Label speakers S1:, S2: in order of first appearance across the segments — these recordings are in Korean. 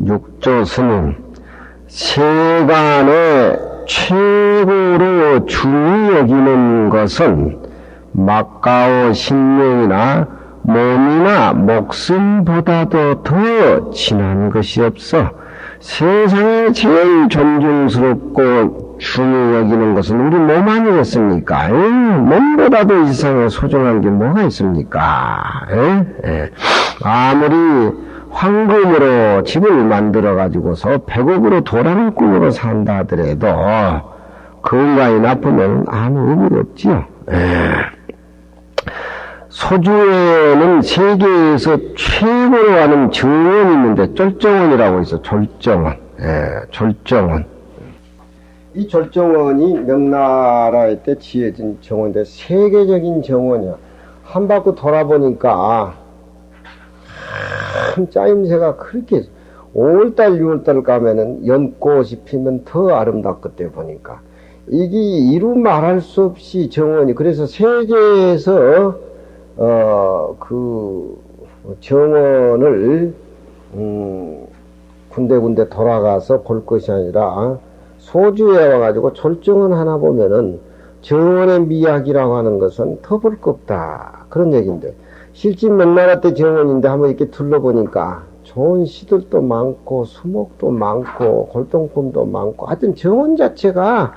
S1: 육조스는 세간에 최고로 중히 여기는 것은 막가오 신명이나 몸이나 목숨보다도 더 진한 것이 없어. 세상에 제일 존중스럽고 중히 여기는 것은 우리 몸 아니겠습니까? 몸보다도 이상에 소중한 게 뭐가 있습니까? 아무리 황금으로 집을 만들어 가지고서 100억으로 도랑을 꾸미고 산다 하더라도 건강이 나쁘면 아무 의미가 없지요. 소주에는 세계에서 최고로 하는 정원이 있는데 절정원이라고 있어. 절정원. 절정원. 이 절정원이 명나라에 때 지어진 정원인데 세계적인 정원이야. 한 바퀴 돌아보니까 참 짜임새가 그렇게 5월달 6월달 가면은 연꽃이 피면 더 아름답거든 보니까 이게 이루 말할 수 없이 정원이. 그래서 세계에서 그 정원을 군데군데 돌아가서 볼 것이 아니라 소주에 와가지고 절정원 하나 보면은 정원의 미학이라고 하는 것은 더 볼 거 없다 그런 얘기인데, 실제 명나라 때 정원인데 한번 이렇게 둘러보니까 좋은 시들도 많고 수목도 많고 골동품도 많고 하여튼 정원 자체가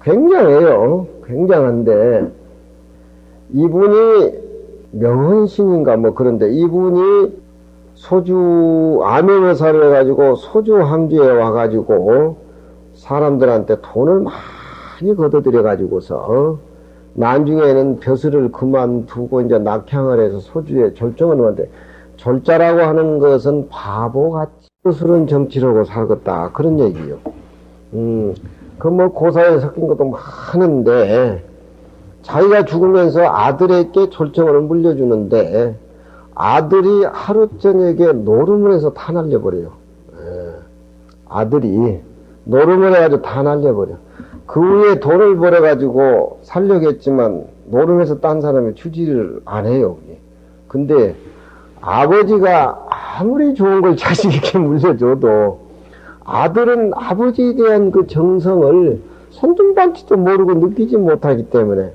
S1: 굉장해요. 굉장한데 이분이 명헌신인가 뭐 그런데 이분이 소주 암행의사를 해가지고 소주 황제에 와가지고 사람들한테 돈을 많이 걷어들여가지고서 나중에는 벼슬을 그만두고 이제 낙향을 해서 소주에 절정을 하는데, 절자라고 하는 것은 바보같이 스스로는 정치라고 살겠다 그런 얘기요. 그 뭐 고사에 섞인 것도 많은데 자기가 죽으면서 아들에게 절정을 물려주는데 아들이 하루 저녁에 노름을 해서 다 날려버려요. 아들이 노름을 해가지고 다 날려버려. 그 후에 돈을 벌어가지고 살려겠지만 노름해서 딴 사람이 주지를 안 해요. 근데 아버지가 아무리 좋은 걸 자식에게 물려줘도 아들은 아버지에 대한 그 정성을 손등반치도 모르고 느끼지 못하기 때문에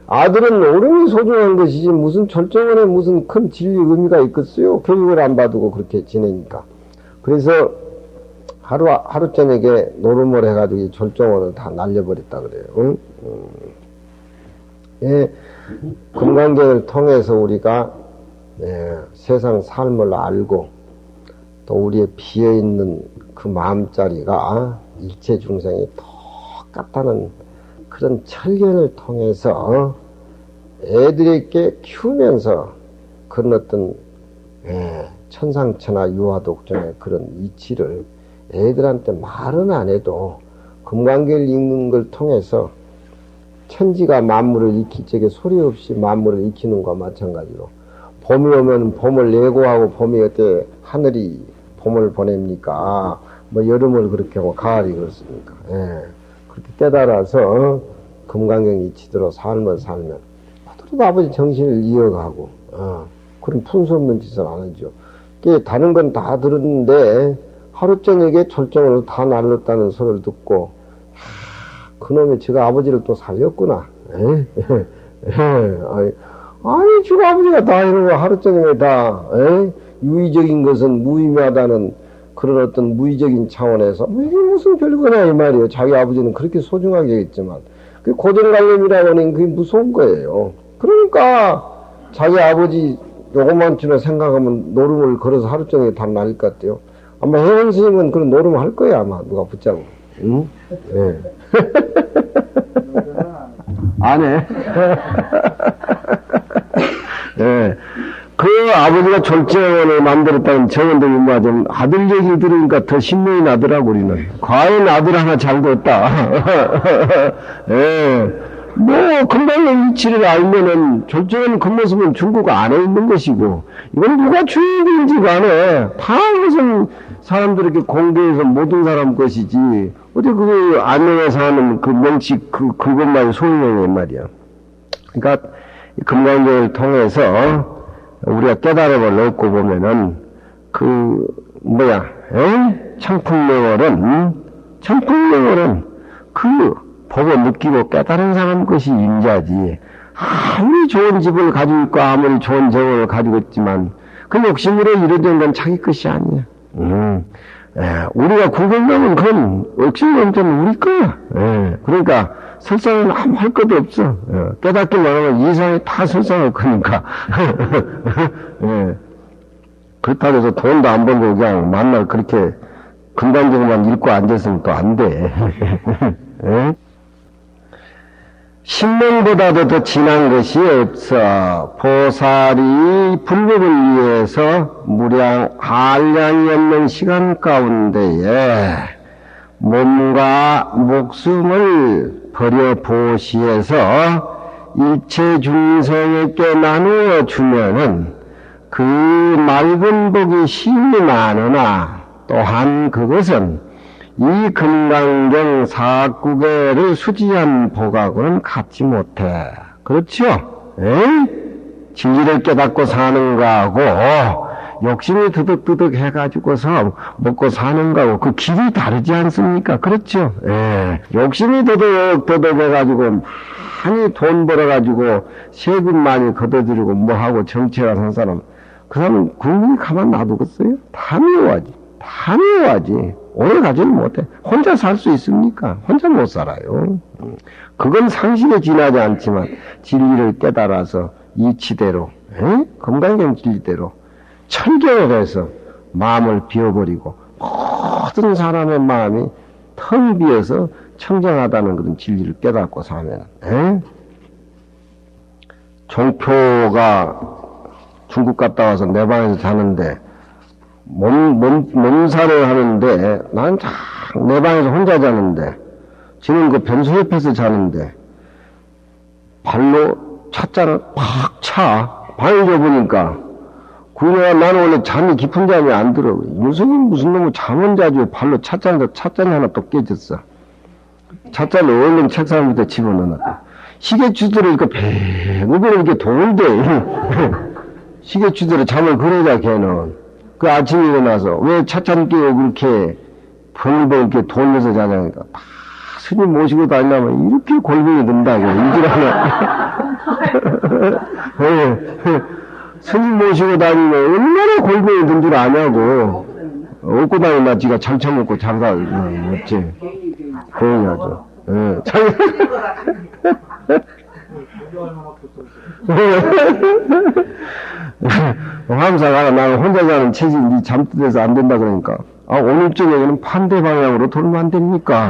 S1: 아들은 노름이 소중한 것이지 무슨 절정원에 무슨 큰 진리 의미가 있겠어요? 교육을 안 받고 그렇게 지내니까. 그래서 하루 저녁에 노름을 해가지고 이 절정원을 다 날려버렸다 그래요. 금강경을 통해서 우리가 세상 삶을 알고 또 우리의 비어있는 그 마음자리가 일체 중생이 똑같다는 그런 철견을 통해서 애들에게 키우면서 그런 어떤 천상천하 유화독존의 그런 이치를 애들한테 말은 안 해도 금강경을 읽는 걸 통해서 천지가 만물을 익힐 적에 소리 없이 만물을 익히는 것과 마찬가지로 봄이 오면 봄을 예고하고 봄이 어때 하늘이 봄을 보냅니까? 뭐 여름을 그렇게 하고 가을이 그렇습니까? 그렇게 깨달아서 금강경 이치대로 삶을 살면 그래도 아버지 정신을 이어가고 그런 품수 없는 짓을 안 하죠. 다른 건 다 들었는데 하루 저녁에 절정을 다 날렸다는 소리를 듣고 그놈이 지가 아버지를 또 살렸구나. 아니 지가 아버지가 다 이러고 하루 저녁에 다 유의적인 것은 무의미하다는 그런 어떤 무의적인 차원에서 이게 무슨 별거냐 이 말이에요. 자기 아버지는 그렇게 소중하게 했지만 그 고정관념이라고 하는 그게 무서운 거예요. 그러니까 자기 아버지 요것만치로 생각하면 노름을 걸어서 하루 종일 다 날릴 것 같아요. 아마 혜원 스님은 그런 노름을 할 거야 아마 누가 붙잡고. 응? 네. 안 해. 네. 그 아버지가 절정원을 만들었다는 정원도 맞으면 아들 얘기 들으니까 더 신명이 나더라고 우리는. 과연 아들 하나 잘 뒀다. 예. 뭐 금강경 이치를 알면은 절정원 그 모습은 중국 안에 있는 것이고 이건 누가 주인인지 간에 다 무슨 사람들에게 공개해서 모든 사람 것이지 어디 그 안에서 하는 그 명칭 그것만 소용이 말이야. 그러니까 금강경을 통해서 우리가 깨달음을 얻고 보면은 청풍명월은 그 보고 느끼고 깨달은 사람 것이 임자지. 아무리 좋은 집을 가지고 있고 아무리 좋은 재원을 가지고 있지만 그 욕심으로 이루어진 건 자기 것이 아니야. 우리가 구경하면 그건 욕심은 우리 거야. 그러니까 설상은 아무 할 것도 없어. 깨닫기만 하면 이상이 다 설상할 거니까. 그렇다고 해서 돈도 안 벌고 그냥 만날 그렇게 근간적으로만 읽고 앉았으면 또 안 돼. 신명보다도 더 진한 것이 없어. 보살이 불법을 위해서 무량 한량이 없는 시간 가운데에 몸과 목숨을 버려 보시해서 일체 중생에게 나누어 주면은 그 맑은 복이 심히 많으나 또한 그것은 이 금강경 4구계를 수지한 복하고는 같지 못해. 그렇죠? 진리를 깨닫고 사는 거하고 욕심이 드득드득 해가지고서 먹고 사는 거하고 그 길이 다르지 않습니까? 그렇죠? 욕심이 드득드득 해가지고 많이 돈 벌어가지고 세금 많이 걷어들이고 뭐하고 정치가 산 사람, 그 사람은 국민이 가만 놔두겠어요? 다 미워하지. 다 미워하지. 오래 가지는 못해. 혼자 살 수 있습니까? 혼자 못 살아요. 그건 상식에 지나지 않지만 진리를 깨달아서 이치대로, 건강경 진리대로 철경을 해서 마음을 비워버리고 모든 사람의 마음이 텅 비어서 청정하다는 그런 진리를 깨닫고 사면, 종표가 중국 갔다 와서 내 방에서 자는데 몸살을 하는데 난 내 방에서 혼자 자는데 지금 그 변소 옆에서 자는데 발로 찻잔을 팍 차. 방에 보니까 그냥 나는 원래 잠이 깊은 잠이 안 들어. 무슨 놈의 잠은 자주 발로 찻잔이 하나 또 깨졌어. 찻잔을 얼른 책상 밑에 집어넣어. 시계추들을 이렇게 배고프게 이렇게 도는데 시계추들을 잠을 그러자 걔는 그 아침에 일어나서 왜 찻잔 끼고 그렇게 벙벙 이렇게 돌면서 자냐니까 다 스님 모시고 다니려면 이렇게 골병이 든다고 인지하나. 스님 모시고 다니면 얼마나 골병이 든 줄 아냐고. 얻고 다니나 지가 잘 처먹고 잘 살, 없지. 그러냐죠. 함사가 나는 혼자 자는 체질이 네 잠들어서 안 된다 그러니까 오늘 저녁에는 반대 방향으로 돌면 안 됩니까?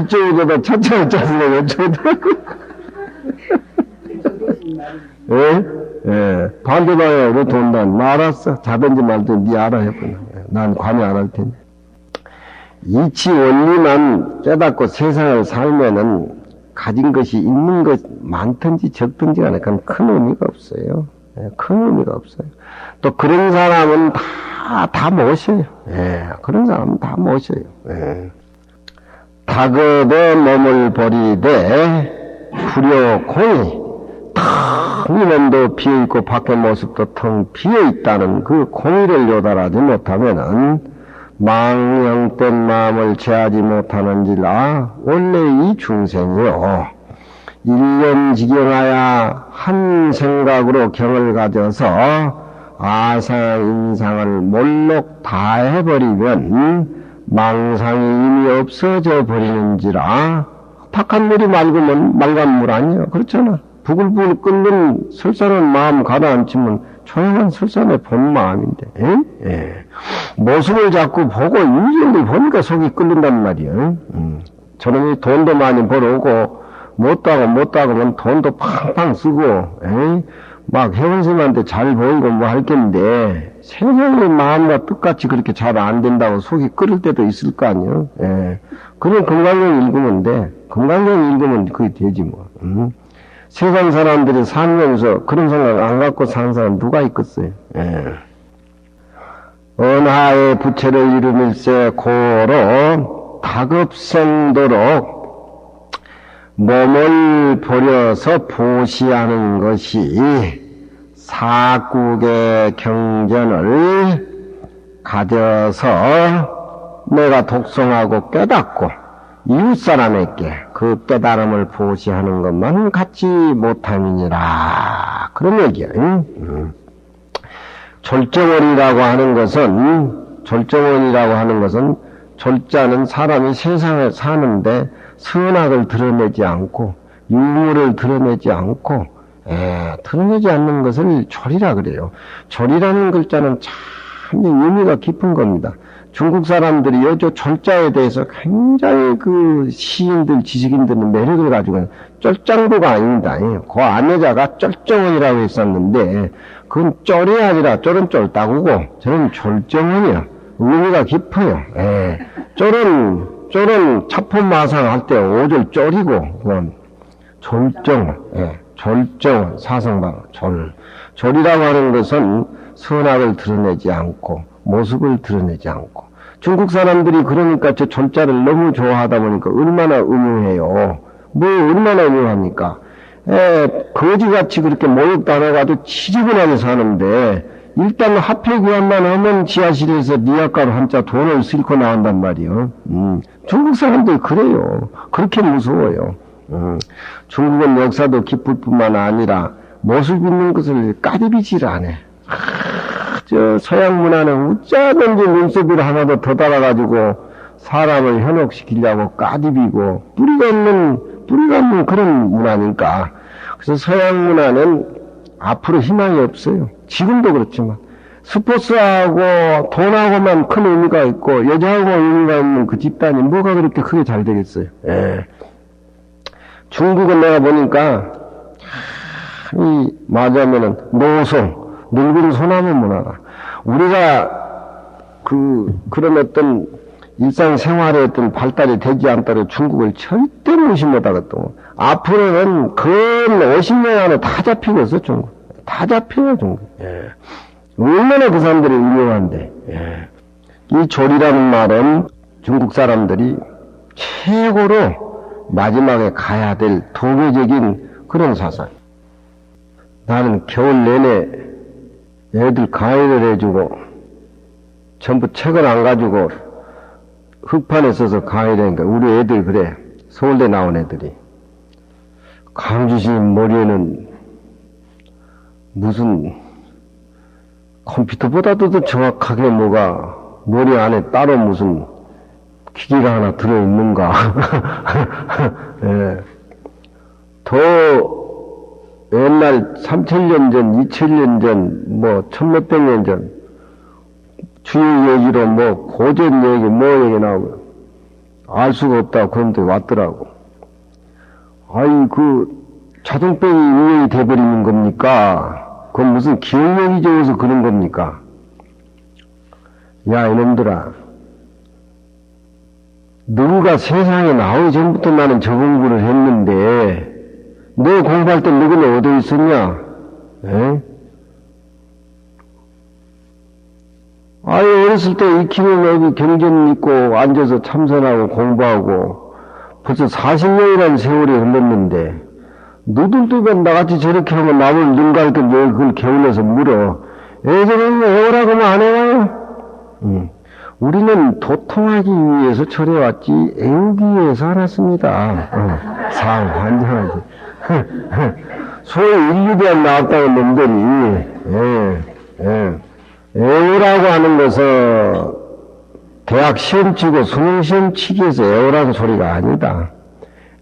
S1: 이쪽에다가 차차를 짰으면 어쩌더라고. 반대 방향으로 돈다. 알았어. 자든지 말든지 네 알아 해보나. 난 관여 안 할 테니. 이치 원리만 깨닫고 세상을 살면은 가진 것이 있는 것 많든지 적든지 간에 그건 큰 의미가 없어요. 큰 의미가 없어요. 또 그런 사람은 다 모셔요. 그런 사람은 다 모셔요. 다급에 몸을 버리되 불효공이 텅 이면도 비어있고 밖의 모습도 텅 비어있다는 그 공의를 요달하지 못하면은 망령된 마음을 제하지 못하는지라 원래 이 중생이요 일념지경하여 한 생각으로 경을 가져서 아상 인상을 몰록 다 해버리면 망상이 이미 없어져 버리는지라. 탁한 물이 맑으면 맑은 물 아니에요. 그렇잖아. 부글부글 끓는 설산은 마음 가라앉히면 조용한 설산의 본 마음인데, 모습을 자꾸 보고 인정을 보니까 속이 끓는단 말이에요. 저놈이 돈도 많이 벌어오고, 못하고 하면 돈도 팡팡 쓰고, 막 회원님한테 잘 보이고 뭐 할 텐데, 세상의 마음과 뜻같이 그렇게 잘 안 된다고 속이 끓을 때도 있을 거 아니에요. 그런 건강경 읽으면 돼. 건강경 읽으면 그게 되지 뭐. 세상 사람들이 살면서 그런 생각 안 갖고 사는 사람 누가 있겠어요? 언하의 부채를 이루밀세 고로 다급생도록 몸을 버려서 보시하는 것이 사국의 경전을 가져서 내가 독송하고 깨닫고 이웃사람에게 그 깨달음을 보시하는 것만 갖지 못함이니라. 그런 얘기야. 졸정원이라고 하는 것은 졸자는 사람이 세상을 사는데 선악을 드러내지 않고 유물을 드러내지 않고 드러내지 않는 것을 졸이라 그래요. 졸이라는 글자는 참 의미가 깊은 겁니다. 중국 사람들이요, 저 졸자에 대해서 굉장히 그 시인들, 지식인들은 매력을 가지고 쫄짱도가 아닙니다. 그 아내자가 쫄정원이라고 했었는데 그건 쫄이 아니라 쫄은 쫄따구고 저는 졸정원이야. 의미가 깊어요. 쫄은 차포마상 할 때 오절 쫄이고 그건 졸정원, 졸정원, 사성방, 졸이라고 하는 것은 선악을 드러내지 않고 모습을 드러내지 않고 중국 사람들이 그러니까 저 졸자를 너무 좋아하다 보니까 얼마나 음흉해요. 뭐 얼마나 음흉합니까? 거지같이 그렇게 모욕도 안 해가지고 지저분하게 사는데 일단 화폐 교환만 하면 지하실에서 니아가로 한자 돈을 싣고 나온단 말이요. 중국 사람들 그래요. 그렇게 무서워요. 중국은 역사도 깊을 뿐만 아니라 모습 있는 것을 까디비질 안 해. 저 서양 문화는 어쩌든지 눈썹을 하나도 더 달아가지고 사람을 현혹시키려고 까디비고 뿌리가 없는 그런 문화니까. 그래서 서양 문화는 앞으로 희망이 없어요. 지금도 그렇지만 스포츠하고 돈하고만 큰 의미가 있고 여자하고 의미가 있는 그 집단이 뭐가 그렇게 크게 잘 되겠어요. 중국은 내가 보니까 맞으면은 노송 늙은 소나무 문화다. 우리가 그런 어떤 일상생활의 어떤 발달이 되지 않도록 중국을 절대 무시 못하거든. 앞으로는 근 50년 안에 다 잡히겠어, 중국. 다 잡혀요, 중국. 얼마나 그 사람들이 유명한데. 이 졸이라는 말은 중국 사람들이 최고로 마지막에 가야 될 도교적인 그런 사상. 나는 겨울 내내 애들 강의를 해주고 전부 책을 안 가지고 흙판에 써서 강의를 하니까 우리 애들 그래. 서울대 나온 애들이. 강주신 머리에는 무슨 컴퓨터보다도 더 정확하게 뭐가 머리 안에 따로 무슨 기계가 하나 들어있는가. 더 옛날 3000년 전, 2000년 전, 뭐 1000몇백 년 전 주요 얘기로 뭐 고전 얘기, 뭐 얘기 나오고 알 수가 없다 그런데 왔더라고. 아이 그 자동병이 유행이 돼버리는 겁니까? 그건 무슨 기억력이 좋아서 그런 겁니까? 야 이놈들아, 너가 세상에 나오기 전부터 나는 저 공부를 했는데 너 공부할 때 너는 어디 있었냐? 아이 어렸을 때 익히면 여기 경전 믿고 앉아서 참선하고 공부하고 벌써 40년이라는 세월이 흘렀는데 너들도 왜 나같이 저렇게 하면 남을 눈 가릴 때 왜 그걸 게을러서 물어? 예전에는 애오라고만 안 해요. 우리는 도통하기 위해서 절해왔지 애우기 위해서 안 왔습니다. 상 환장하지. 소위 인류대학 나왔다는 놈들이 애우라고 하는 것은 대학 시험 치고 수능 시험 치기 위해서 애우라는 소리가 아니다.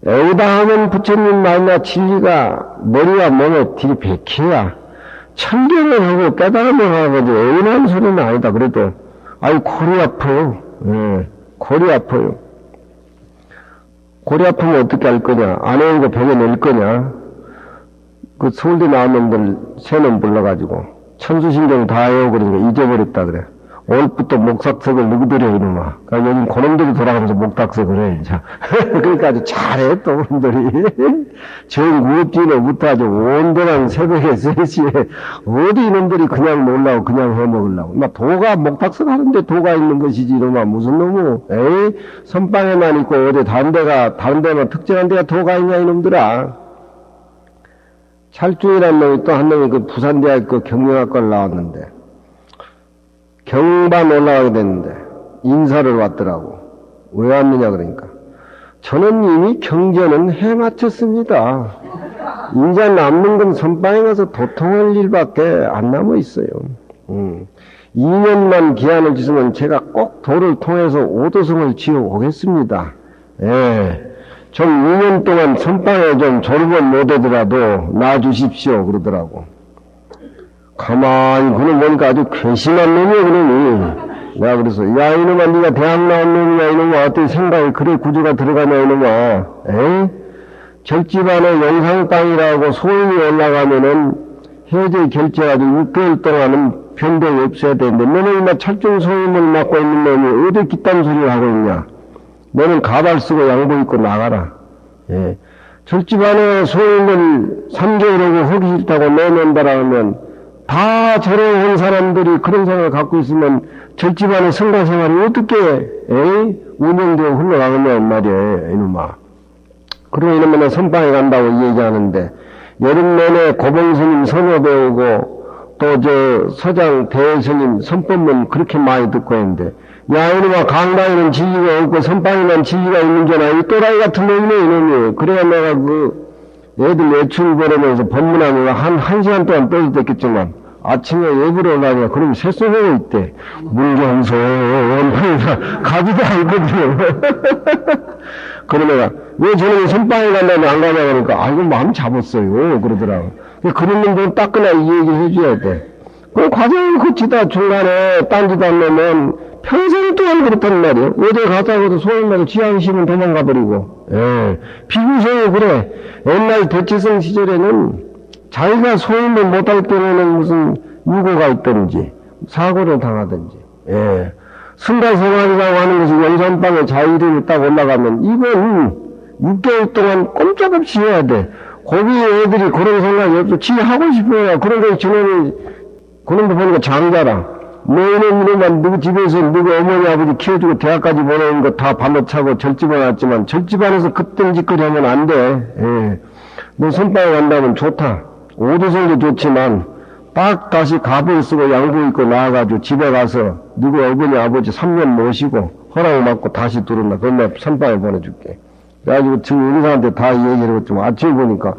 S1: 애우다 하면 부처님 말이나 진리가 머리와 몸에 들이백해야 천견을 하고 깨달음을 하고 애우라는 소리는 아니다. 그래도 아이 골이 아파요. 골이 아파요. 골이 아프면 어떻게 할 거냐? 안 애우고 병에 낼 거냐? 그 서울대 나온 놈들 세 놈 불러가지고 천수신경 다 애우고 그러니까 잊어버렸다 그래. 오늘부터 목탁석을 누구들이 해 이놈아. 그러니까 요즘 그놈들이 돌아가면서 목탁석을 해. 자. 그러니까 아주 잘해 또 그놈들이. 정구업진에부터 아주 온전한 새벽에 3시에 어디 이놈들이 그냥 놀라고 그냥 해먹으려고. 막 도가 목탁석 하는데 도가 있는 것이지 이놈아. 무슨 놈의 에이 선방에만 있고 어디 다른 데만 특정한 데가 도가 있냐 이놈들아. 찰중이라는 놈이 또 한 놈이 그 부산대학교 경영학과를 나왔는데, 경반 올라가게 됐는데, 인사를 왔더라고. 왜 왔느냐 그러니까. 저는 이미 경전은 해 마쳤습니다. 이제 남는 건 선방에 가서 도통할 일밖에 안 남아 있어요. 2년만 기한을 주시면 제가 꼭 도를 통해서 오도성을 지어 오겠습니다. 예. 좀 2년 동안 선방에 좀 졸업 못하더라도 놔주십시오 그러더라고. 가만히 그놈 보니까 아주 괘씸한 놈이야 그놈이. 내가 그래서 야 이놈아 네가 대학 나온 놈이야 이놈아 어떻게 생각이 그래 구조가 들어가냐 이놈아. 에이? 절집안에 영상방이라고 소음이 올라가면은 해제 결제가지고 6개월 동안은 변동이 없어야 되는데 너는 이마 철중 소음을 맡고 있는 놈이 어디 깃담 소리를 하고 있냐. 너는 가발 쓰고 양복 입고 나가라. 예. 절집안에 소음을 3개월하고 하기 싫다고 내놓는다라 하면 다 저런 사람들이 그런 생각을 갖고 있으면 절집안의 성가생활이 어떻게 운영되어 흘러가겠냐 말이에요 이놈아. 그러고 이놈은 선방에 간다고 얘기하는데 여름 내내 고봉스님 선호 배우고 또 저 서장 대스님 선법문 그렇게 많이 듣고 있는데 야 이놈아 강당에는 진리가 없고 선방에는 진리가 있는 줄 알아. 이 또라이 같은 놈이네 이놈이. 그래야 내가 그 애들 외출 보내면서 법문하면 한 시간 동안 떠들었겠지만 아침에 예불에 올라가니까 그러면 새소리가 있대. 문경소 가지도 않거든요. 그러다가 왜 저놈이 선방에 간다면 안 가냐 그러니까 아이고 마음 잡았어요 그러더라고. 그런 놈들은 따끈하게 이 얘기를 해줘야 돼. 그 과정을 거치다 중간에 딴짓 안 내면 평생 동안 그렇단 말이에요. 어디 가자고도 소용나도 지향심은 도망가버리고. 예. 비구성이 그래. 옛날 대치성 시절에는 자기가 소임을 못할 때에는 무슨 유고가 있든지 사고를 당하든지. 예. 승가생활이라고 하는 것이 영산방에 자유림이 딱 올라가면 이건 6개월 동안 꼼짝없이 해야 돼. 거기 애들이 그런 생각이 없어. 지 하고 싶어요. 그런 거 저놈이 그런 거 보니까 장자라. 너희는 이놈만 누구 집에서 누구 어머니 아버지 키워주고 대학까지 보내는 거 다 발로 차고 절집에 왔지만 절집안에서 그땐 짓거리 하면 안 돼. 예. 너 선방에 간다면 좋다. 오도성도 좋지만 딱 다시 갑을 쓰고 양복 입고 나와가지고 집에 가서 누구 어머니 아버지 3년 모시고 허락을 받고 다시 들어온다. 그건 내가 선방에 보내줄게. 그래가지고 지금 우리 사람한테 다 얘기를 했지만 아침에 보니까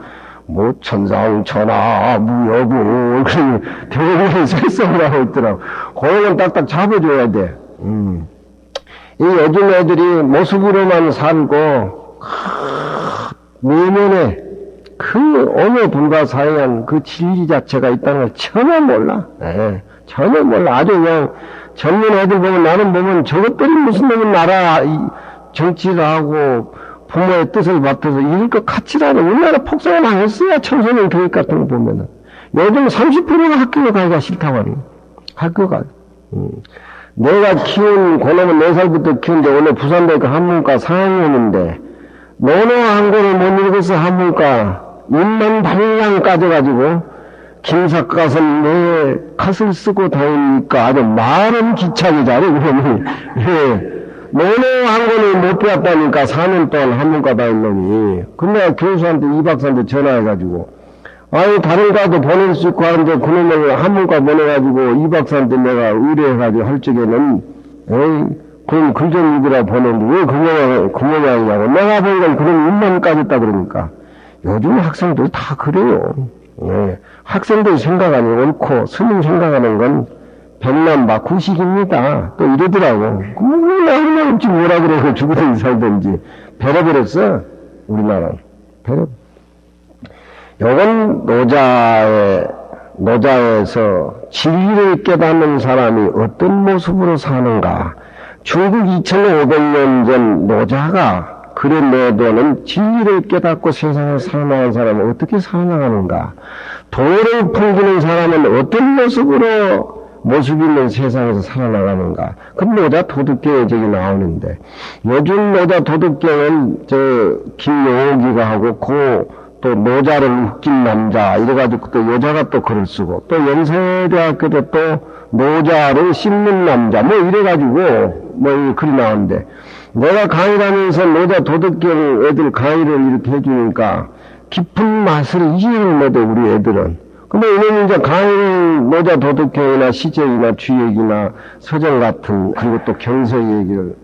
S1: 뭐 천상 천하 무여부 그런 대부분 설성을 하고 있더라고. 그거는 딱딱 잡아줘야 돼. 이 요즘 애들이 모습으로만 살고 내면에 그 어느 불가사의한 그 진리 자체가 있다는 걸 전혀 몰라. 네, 전혀 몰라. 아주 그냥 젊은 애들 보면 나는 보면 저것들이 무슨 놈은 나라 정치를 하고 부모의 뜻을 받아서 이럴 것 같지라는 우리나라 폭삭을 당했어야 청소년 교육 같은 거 보면은 요즘 30%가 학교에 가기가 싫다고 하는 거야. 학교가. 내가 키운 고놈은 4살부터 키운데 원래 부산대학교 한문과 4학년인데 논어 한 권을 못 읽어서 한문과 입만 발랑 까져가지고 김사과 가서 내 컷을 쓰고 다니니까 아주 말은 기차게 잘해 그러니 예. 논어 한 권을 못 배웠다니까 4년 동안 한문과 다닌 놈이. 근데 교수한테 이 박사한테 전화해가지고 아니 다른 과도 보낼 수 있고 하는데 그놈을 한문과 보내가지고 이 박사한테 내가 의뢰해가지고 할 적에는 에이 그럼 글 좀 읽으라 보냈는데 왜 그 모양이냐고. 내가 보니까 그런 입만 까졌다 그러니까. 요즘 학생들 다 그래요. 네. 학생들 생각하니 옳고 스님 생각하는 건 백남바 구식입니다. 또 이러더라고. 그럼 내가 없지 뭐라 그래. 죽어서 살든지. 배려버렸어. 우리나라는. 배려. 요건 노자에서 진리를 깨닫는 사람이 어떤 모습으로 사는가. 중국 2500년 전 노자가 글에 내도는 진리를 깨닫고 세상을 살아나가는 사람은 어떻게 살아나가는가. 도를 풍기는 사람은 어떤 모습 있는 세상에서 살아나가는가. 그럼 노자 도덕경에 저기 나오는데 요즘 노자 도덕경은 저 김용옥이가 하고 또 노자를 웃긴 남자 이래가지고 또 여자가 또 글을 쓰고 또 연세대학교도 또 노자를 씹는 남자 뭐 이래가지고 뭐 이 글이 나오는데 내가 강의를 하면서 노자 도덕경 애들 강의를 이렇게 해주니까 깊은 맛을 이해를 못해, 우리 애들은. 근데 이놈이 이제 강의 노자 도덕경이나 시적이나 주역이나 서정 같은, 그리고 또 경서의 얘기를,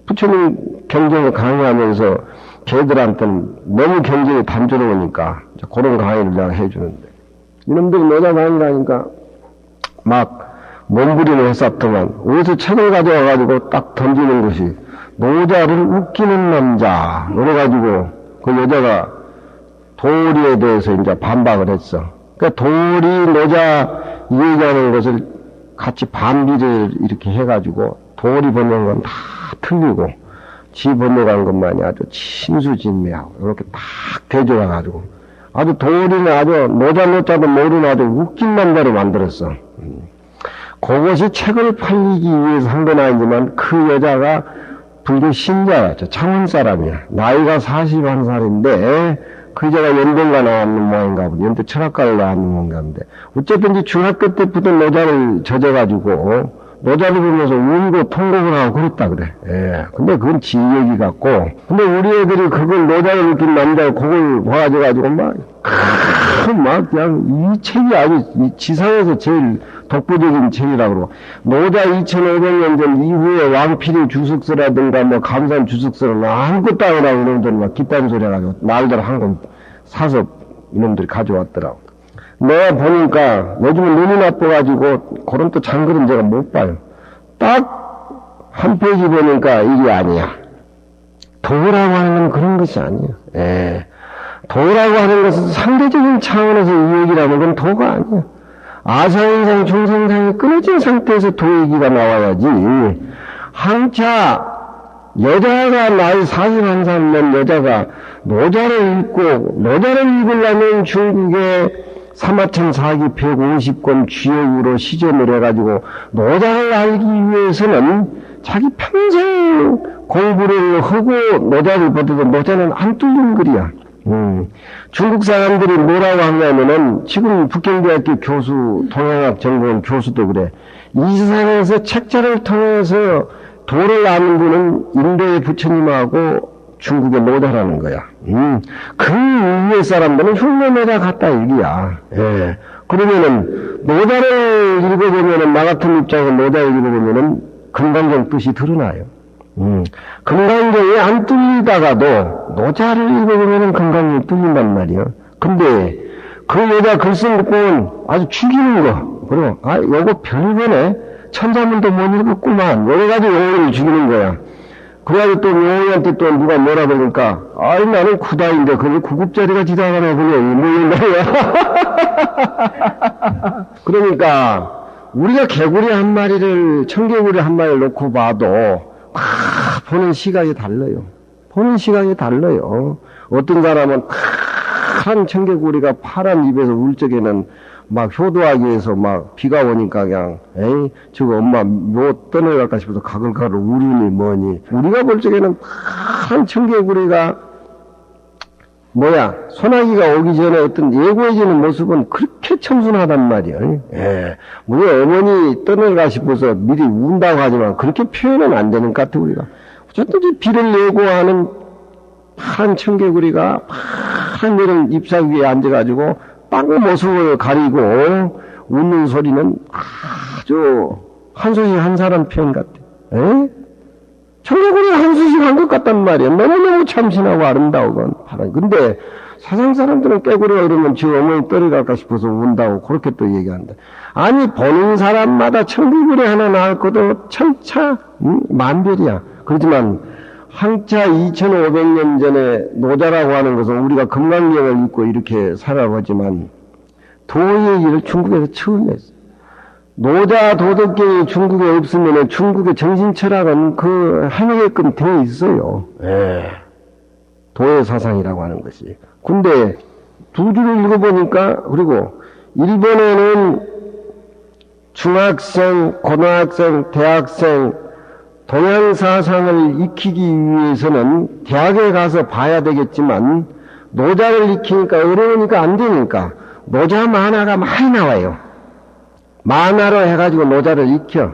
S1: 부처님 경전을 강의하면서 걔들한테는 너무 경전이 단조로우니까 그런 강의를 내가 해주는데, 이놈들이 노자 강의라니까 막 몸부림을 했었더만, 어디서 책을 가져와가지고 딱 던지는 것이, 노자를 웃기는 남자, 그래가지고 그 여자가 도리에 대해서 이제 반박을 했어. 그러니까 도리, 노자 얘기하는 것을 같이 반비를 이렇게 해가지고 도리 번역한 건 다 틀리고 지 번역한 것만이 아주 친수진미하고 이렇게 딱 대조해가지고 아주 도리는 아주 노자도 모르는 아주 웃긴 남자로 만들었어. 그것이 책을 팔리기 위해서 한 건 아니지만 그 여자가 불교 신자였죠. 창원 사람이야. 나이가 41살인데 그 여자가 연변가 나왔는 모양인가 보지. 연대 철학과를 나왔는 모양인데 어쨌든지 중학교 때부터 노자를 젖어가지고 노자를 보면서 울고 통곡을 하고 그랬다 그래. 예. 근데 그건 지 얘기 같고, 근데 우리 애들이 그걸 노자를 느낀 남자가 그걸 봐가지고 막 그냥 이 책이 아주 지상에서 제일 독보적인 책이라고 그러고, 노자 2500년 전 이후에 왕필의 주석서라든가 뭐 감산 주석서는 아무것도 아니라고 이놈들 막 기딴 소리 해가지고 날들 한 권 사서 이놈들이 가져왔더라고. 내가 보니까 요즘은 눈이 나빠가지고 그런 또 장글은 제가 못 봐요. 딱 한 페이지 보니까 이게 아니야. 도라고 하는 건 그런 것이 아니에요. 예. 도라고 하는 것은 상대적인 차원에서 이 얘기라는 건 도가 아니야. 아사인상 중생상이 끊어진 상태에서 도 얘기가 나와야지. 한차 여자가 나이 41살 된 여자가 노자를 읽고, 노자를 읽으려면 중국의 사마천 사기 150권 주역으로 시전을 해가지고 노자를 알기 위해서는 자기 평생 공부를 하고 노자를 보더라도 노자는 안 뚫린 글이야. 중국 사람들이 뭐라고 하냐면은 지금 북경대학교 교수, 동양학 전공한 교수도 그래. 이 세상에서 책자를 통해서 도를 아는 분은 인도의 부처님하고 중국의 노자라는 거야. 그 위의 사람들은 흉내내다 갔다 얘기야. 예. 그러면은 노자를 읽어보면은 나 같은 입장에서 노자를 읽어보면은 금강경 뜻이 드러나요. 금강경이 안 뚫리다가도 노자를 읽어보면은 금강경이 뚫린단 말이야. 근데 그 여자 글쓴 듣고는 아주 죽이는 거. 그리고 요거 별거네. 천자문도 못 읽었구만. 여러가지 용어를 죽이는 거야. 그래가지고 또 용어한테 또 누가 뭐라 그러니까, 나는 구다인데 그걸 구급자리가 지나가나 보냐, 뭐 이런 거야. 그러니까, 우리가 개구리 한 마리를, 청개구리 한 마리를 놓고 봐도, 보는 시각이 달라요. 보는 시각이 달라요. 어떤 사람은 파란 청개구리가 파란 입에서 울 적에는 막 효도하기 위해서 막 비가 오니까 그냥 저거 엄마 묘 떠내갈까 싶어서 가글가글 우리니 뭐니. 우리가 볼 적에는 파란 청개구리가 소나기가 오기 전에 어떤 예고해지는 모습은 그렇게 청순하단 말이야. 물론 어머니 떠내가 싶어서 미리 운다고 하지만 그렇게 표현은 안 되는 것 같아. 우리가 어쨌든 비를 예고하는 파란 청개구리가 파란 이런 잎사귀 위에 앉아가지고 빵 모습을 가리고 웃는 소리는 아주 한소식 한 사람 표현 같아. 청개구리 한소식 한 것 같단 말이야. 너무너무 참신하고 아름다우건 파란. 근데 세상 사람들은 깨구리가 이러면 지 어머니 떨어갈까 싶어서 운다고 그렇게 또 얘기한다. 아니 보는 사람마다 청개구리 하나 나올 것도 천차 만별이야. 그렇지만 한차 2500년 전에 노자라고 하는 것은 우리가 금강경을 읽고 이렇게 살아보지만 도의 얘기를 중국에서 처음 했어. 노자 도덕경이 중국에 없으면 중국의 정신철학은 그 행하게끔 되어 있어요. 도의 사상이라고 하는 것이. 근데 두 줄을 읽어보니까, 그리고 일본에는 중학생, 고등학생, 대학생 동양 사상을 익히기 위해서는 대학에 가서 봐야 되겠지만 노자를 익히니까 어려우니까 안 되니까 노자 만화가 많이 나와요. 만화로 해가지고 노자를 익혀.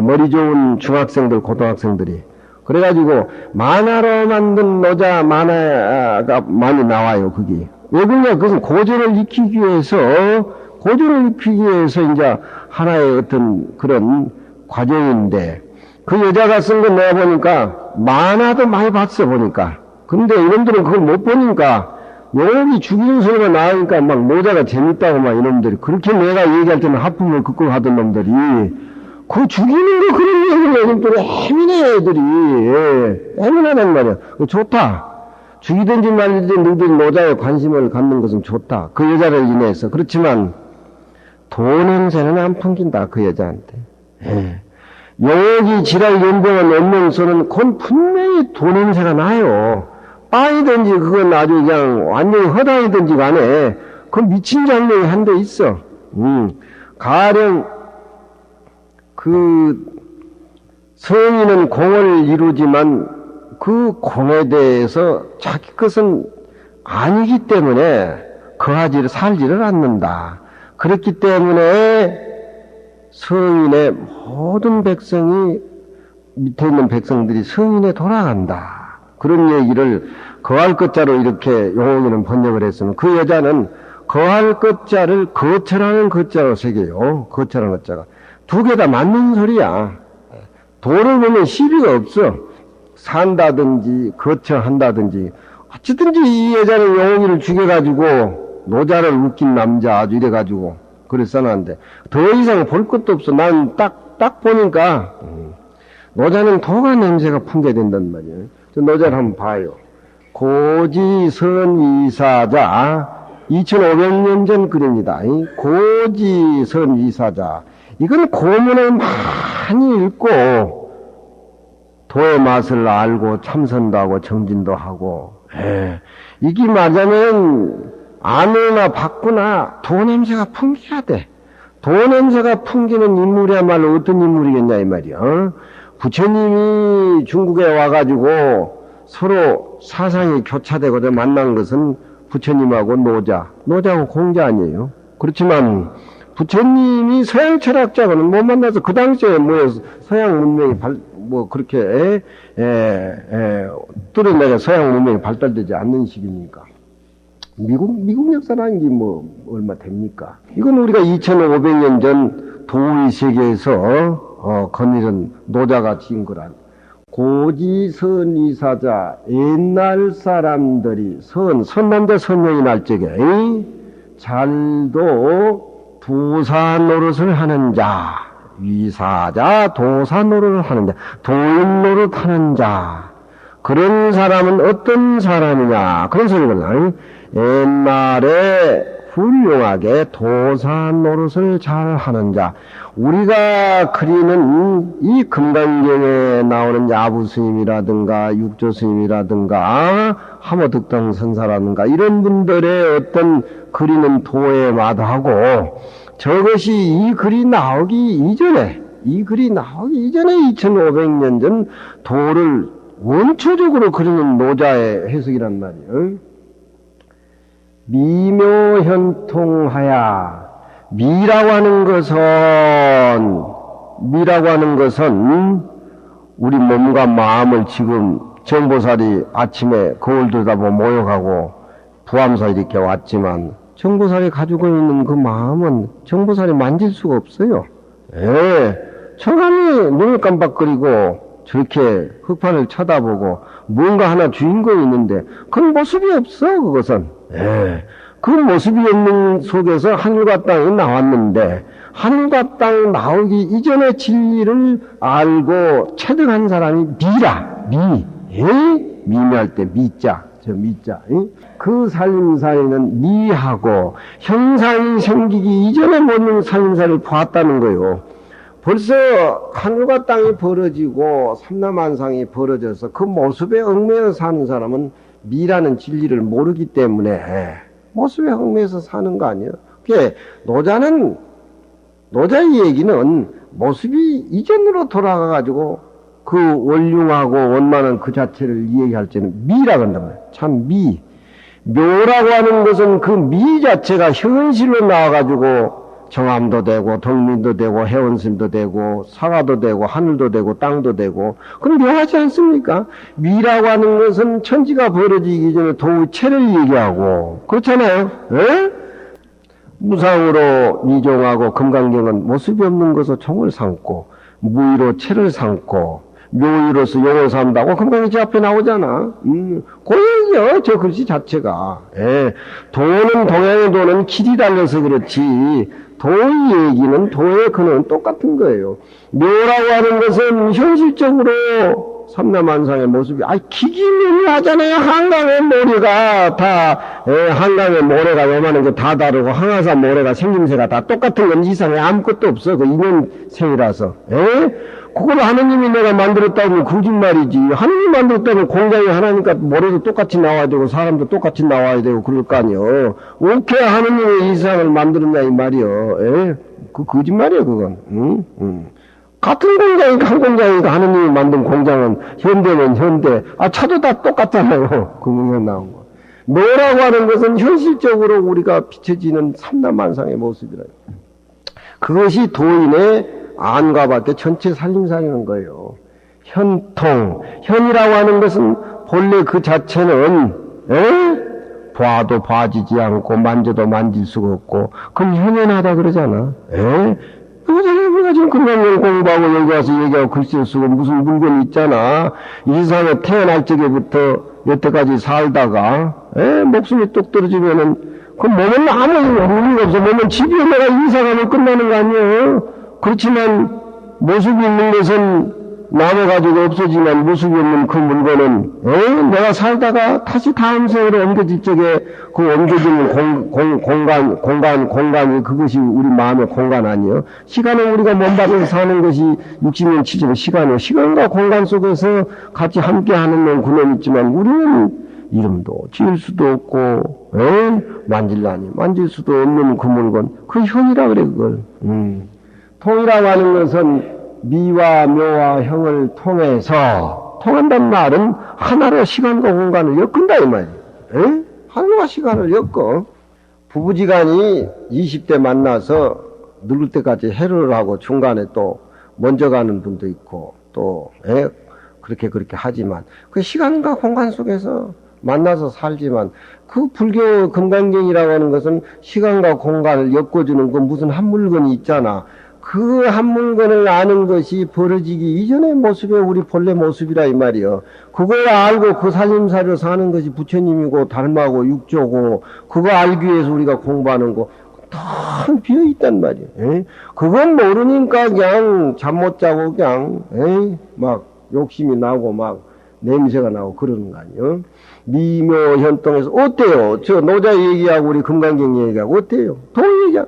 S1: 머리 좋은 중학생들, 고등학생들이. 그래가지고 만화로 만든 노자 만화가 많이 나와요. 그게 왜 그러냐? 그것은 고전을 익히기 위해서 이제 하나의 어떤 그런 과정인데, 그 여자가 쓴 거 내가 보니까 만화도 많이 봤어 보니까. 근데 이놈들은 그걸 못 보니까 여기 죽이는 소리가 나오니까 막 노자가 재밌다고 막 이놈들이 그렇게 내가 얘기할 때는 하품을 긋고 하던 놈들이 그 죽이는 거 그런 얘기를 이놈들이 해미네 애들이. 예, 해미나단 말이야. 좋다. 죽이든지 말든지 너희들이 노자에 관심을 갖는 것은 좋다. 그 여자를 인해서. 그렇지만 돈 냄새는 안 풍긴다 그 여자한테. 예. 여기 지랄 연병을 연명서는 그건 분명히 돈 냄새가 나요. 빠이든지 그건 아주 그냥 완전히 허당이든지 간에 그 미친 장면이 한 대 있어. 가령 그 성인은 공을 이루지만 그 공에 대해서 자기 것은 아니기 때문에 거하지를 살지를 않는다. 그렇기 때문에 성인의 모든 백성이 밑에 있는 백성들이 성인에 돌아간다. 그런 얘기를 거할 것자로 이렇게 용옥이는 번역을 했으면 그 여자는 거할 것자를 거처라는 것자로 새겨요. 거처라는 것자가 두 개 다 맞는 소리야. 도를 보면 시비가 없어. 산다든지 거처한다든지 어쨌든지 이 여자는 용옥이를 죽여가지고 노자를 웃긴 남자 아주 이래가지고 그래 써놨는데 더 이상 볼 것도 없어. 난 딱 보니까 노자는 도가 냄새가 풍겨된단 말이에요. 저 노자를 한번 봐요. 고지선위사자 2500년 전 글입니다. 고지선위사자 이건 고문을 많이 읽고 도의 맛을 알고 참선도 하고 정진도 하고 이게 맞으면 아무나 받거나 도 냄새가 풍겨야 돼. 도 냄새가 풍기는 인물이야말로 어떤 인물이겠냐 이 말이야. 부처님이 중국에 와가지고 서로 사상이 교차되고 만난 것은 부처님하고 노자하고 공자 아니에요. 그렇지만 부처님이 서양 철학자고는 못 만나서 그 당시에 서양 문명이 그렇게 뚫어내가 서양 문명이 발달되지 않는 시기니까. 미국 역사라는 게 얼마 됩니까? 이건 우리가 2500년 전 도의 세계에서 거느린 노자가 지은 거란. 고지선이사자, 옛날 사람들이 선남자 선녀이 날 적에 잘도 도사 노릇을 하는 자, 위사자 도사 노릇을 하는 자, 도인 노릇 하는 자, 그런 사람은 어떤 사람이냐 그런 소리거든. 옛날에 훌륭하게 도사 노릇을 잘 하는 자, 우리가 그리는 이 금강경에 나오는 야부 스님이라든가 육조 스님이라든가 하모득당 선사라든가 이런 분들의 어떤 그리는 도에 마다하고 저것이 이 글이 나오기 이전에 2500년 전 도를 원초적으로 그리는 노자의 해석이란 말이에요. 미묘현통하야. 미라고 하는 것은 우리 몸과 마음을 지금 정보살이 아침에 거울 들다보고 모욕하고 부암사 이렇게 왔지만 정보살이 가지고 있는 그 마음은 정보살이 만질 수가 없어요. 천안이 눈을 깜빡거리고 저렇게 흙판을 쳐다보고 뭔가 하나 주인공이 있는데 그 모습이 없어. 그것은 그 모습이 없는 속에서 하늘과 땅이 나왔는데 하늘과 땅 나오기 이전의 진리를 알고 체득한 사람이 미미할 때 미자, 저 미자. 그 살림살이는 미하고 형상이 생기기 이전에 모든 살림살이를 보았다는 거예요. 벌써 하늘과 땅이 벌어지고 삼라만상이 벌어져서 그 모습에 얽매여 사는 사람은 미라는 진리를 모르기 때문에 모습에 얽매여서 사는 거 아니에요. 그게 노자의 얘기는 모습이 이전으로 돌아가가지고 그 원흉하고 원만한 그 자체를 이야기할 때는 미라고 한단 말이에요. 참 묘라고 하는 것은 그 미 자체가 현실로 나와가지고 정암도 되고 덕민도 되고 해원심도 되고 사과도 되고 하늘도 되고 땅도 되고 그럼 묘하지 않습니까? 미라고 하는 것은 천지가 벌어지기 전에 도체를 얘기하고 그렇잖아요. 에? 무상으로 미종하고 금강경은 모습이 없는 것으로 종을 삼고 무의로 체를 삼고 묘의로서 용을 삼다고 금강경 제 앞에 나오잖아. 고양이요 저 글씨 자체가. 예. 도는 동양의 도는 길이 달려서 그렇지 도의 얘기는 도의 근원은 똑같은 거예요. 묘라고 하는 것은 현실적으로 삼라만상의 모습이 기기묘묘하잖아요. 한강의 모래가 다 한강의 모래가 요만한 게 다 다르고 항아산 모래가 생김새가 다 똑같은 건 이상해 아무것도 없어. 그 인연생이라서. 그걸 하느님이 내가 만들었다면 거짓말이지. 하느님 만들었다면 공장이 하나니까 모래도 똑같이 나와야 되고 사람도 똑같이 나와야 되고 그럴 거 아니요. 어떻게 하느님이 이 세상을 만들었냐 이 말이요. 그 거짓말이야 그건. 같은 공장이니까 한 공장이니까 하느님이 만든 공장은 현대는 현대. 차도 다 똑같잖아요. 그 공장 나온 거. 묘라고 하는 것은 현실적으로 우리가 비춰지는 삼라만상의 모습이라요. 그것이 도인의 안과 밖에 전체 살림살이는 거예요. 현통. 현이라고 하는 것은 본래 그 자체는 봐도 봐지지 않고 만져도 만질 수가 없고 그럼 현현하다 그러잖아. 우리가 지금 금강경 공부하고 여기 와서 얘기하고 글씨를 쓰고 무슨 물건이 있잖아. 이 세상에 태어날 적에부터 여태까지 살다가 목숨이 뚝 떨어지면은 그 몸은 아무 의미가 없어. 몸은 집에 내가 이사가면 끝나는 거 아니에요. 그렇지만 모습이 있는 것은 남아가지고 없어지면 모습이 없는 그 물건은 내가 살다가 다시 다음 생으로 옮겨질 적에 그 옮겨지는 공간이 그것이 우리 마음의 공간 아니에요. 시간은 우리가 몸받아서 사는 것이 60년 70년 시간이에요. 시간과 공간 속에서 같이 함께하는 그놈 있지만 우리는 이름도 지을 수도 없고 만질라니 만질 수도 없는 그 물건 그 현이라 그래 그걸. 통이라고 하는 것은 미와 묘와 형을 통해서 통한다는 말은 하나로 시간과 공간을 엮은다 이 말이에요. 하나와 시간을 엮어. 부부지간이 20대 만나서 늙을 때까지 해를 하고 중간에 또 먼저 가는 분도 있고 또 그렇게 하지만 그 시간과 공간 속에서 만나서 살지만 그 불교 금강경이라고 하는 것은 시간과 공간을 엮어주는 그 무슨 한 물건이 있잖아. 그 한 물건을 아는 것이 벌어지기 이전의 모습이 우리 본래 모습이라 이 말이요. 그걸 알고 그 살림살이로 사는 것이 부처님이고 달마고 육조고 그거 알기 위해서 우리가 공부하는 거 다 비어있단 말이에요. 그건 모르니까 그냥 잠 못 자고 그냥 막 욕심이 나고 막 냄새가 나고 그러는 거 아니에요. 미묘현동에서 어때요? 저 노자 얘기하고 우리 금강경 얘기하고 어때요? 동의하자.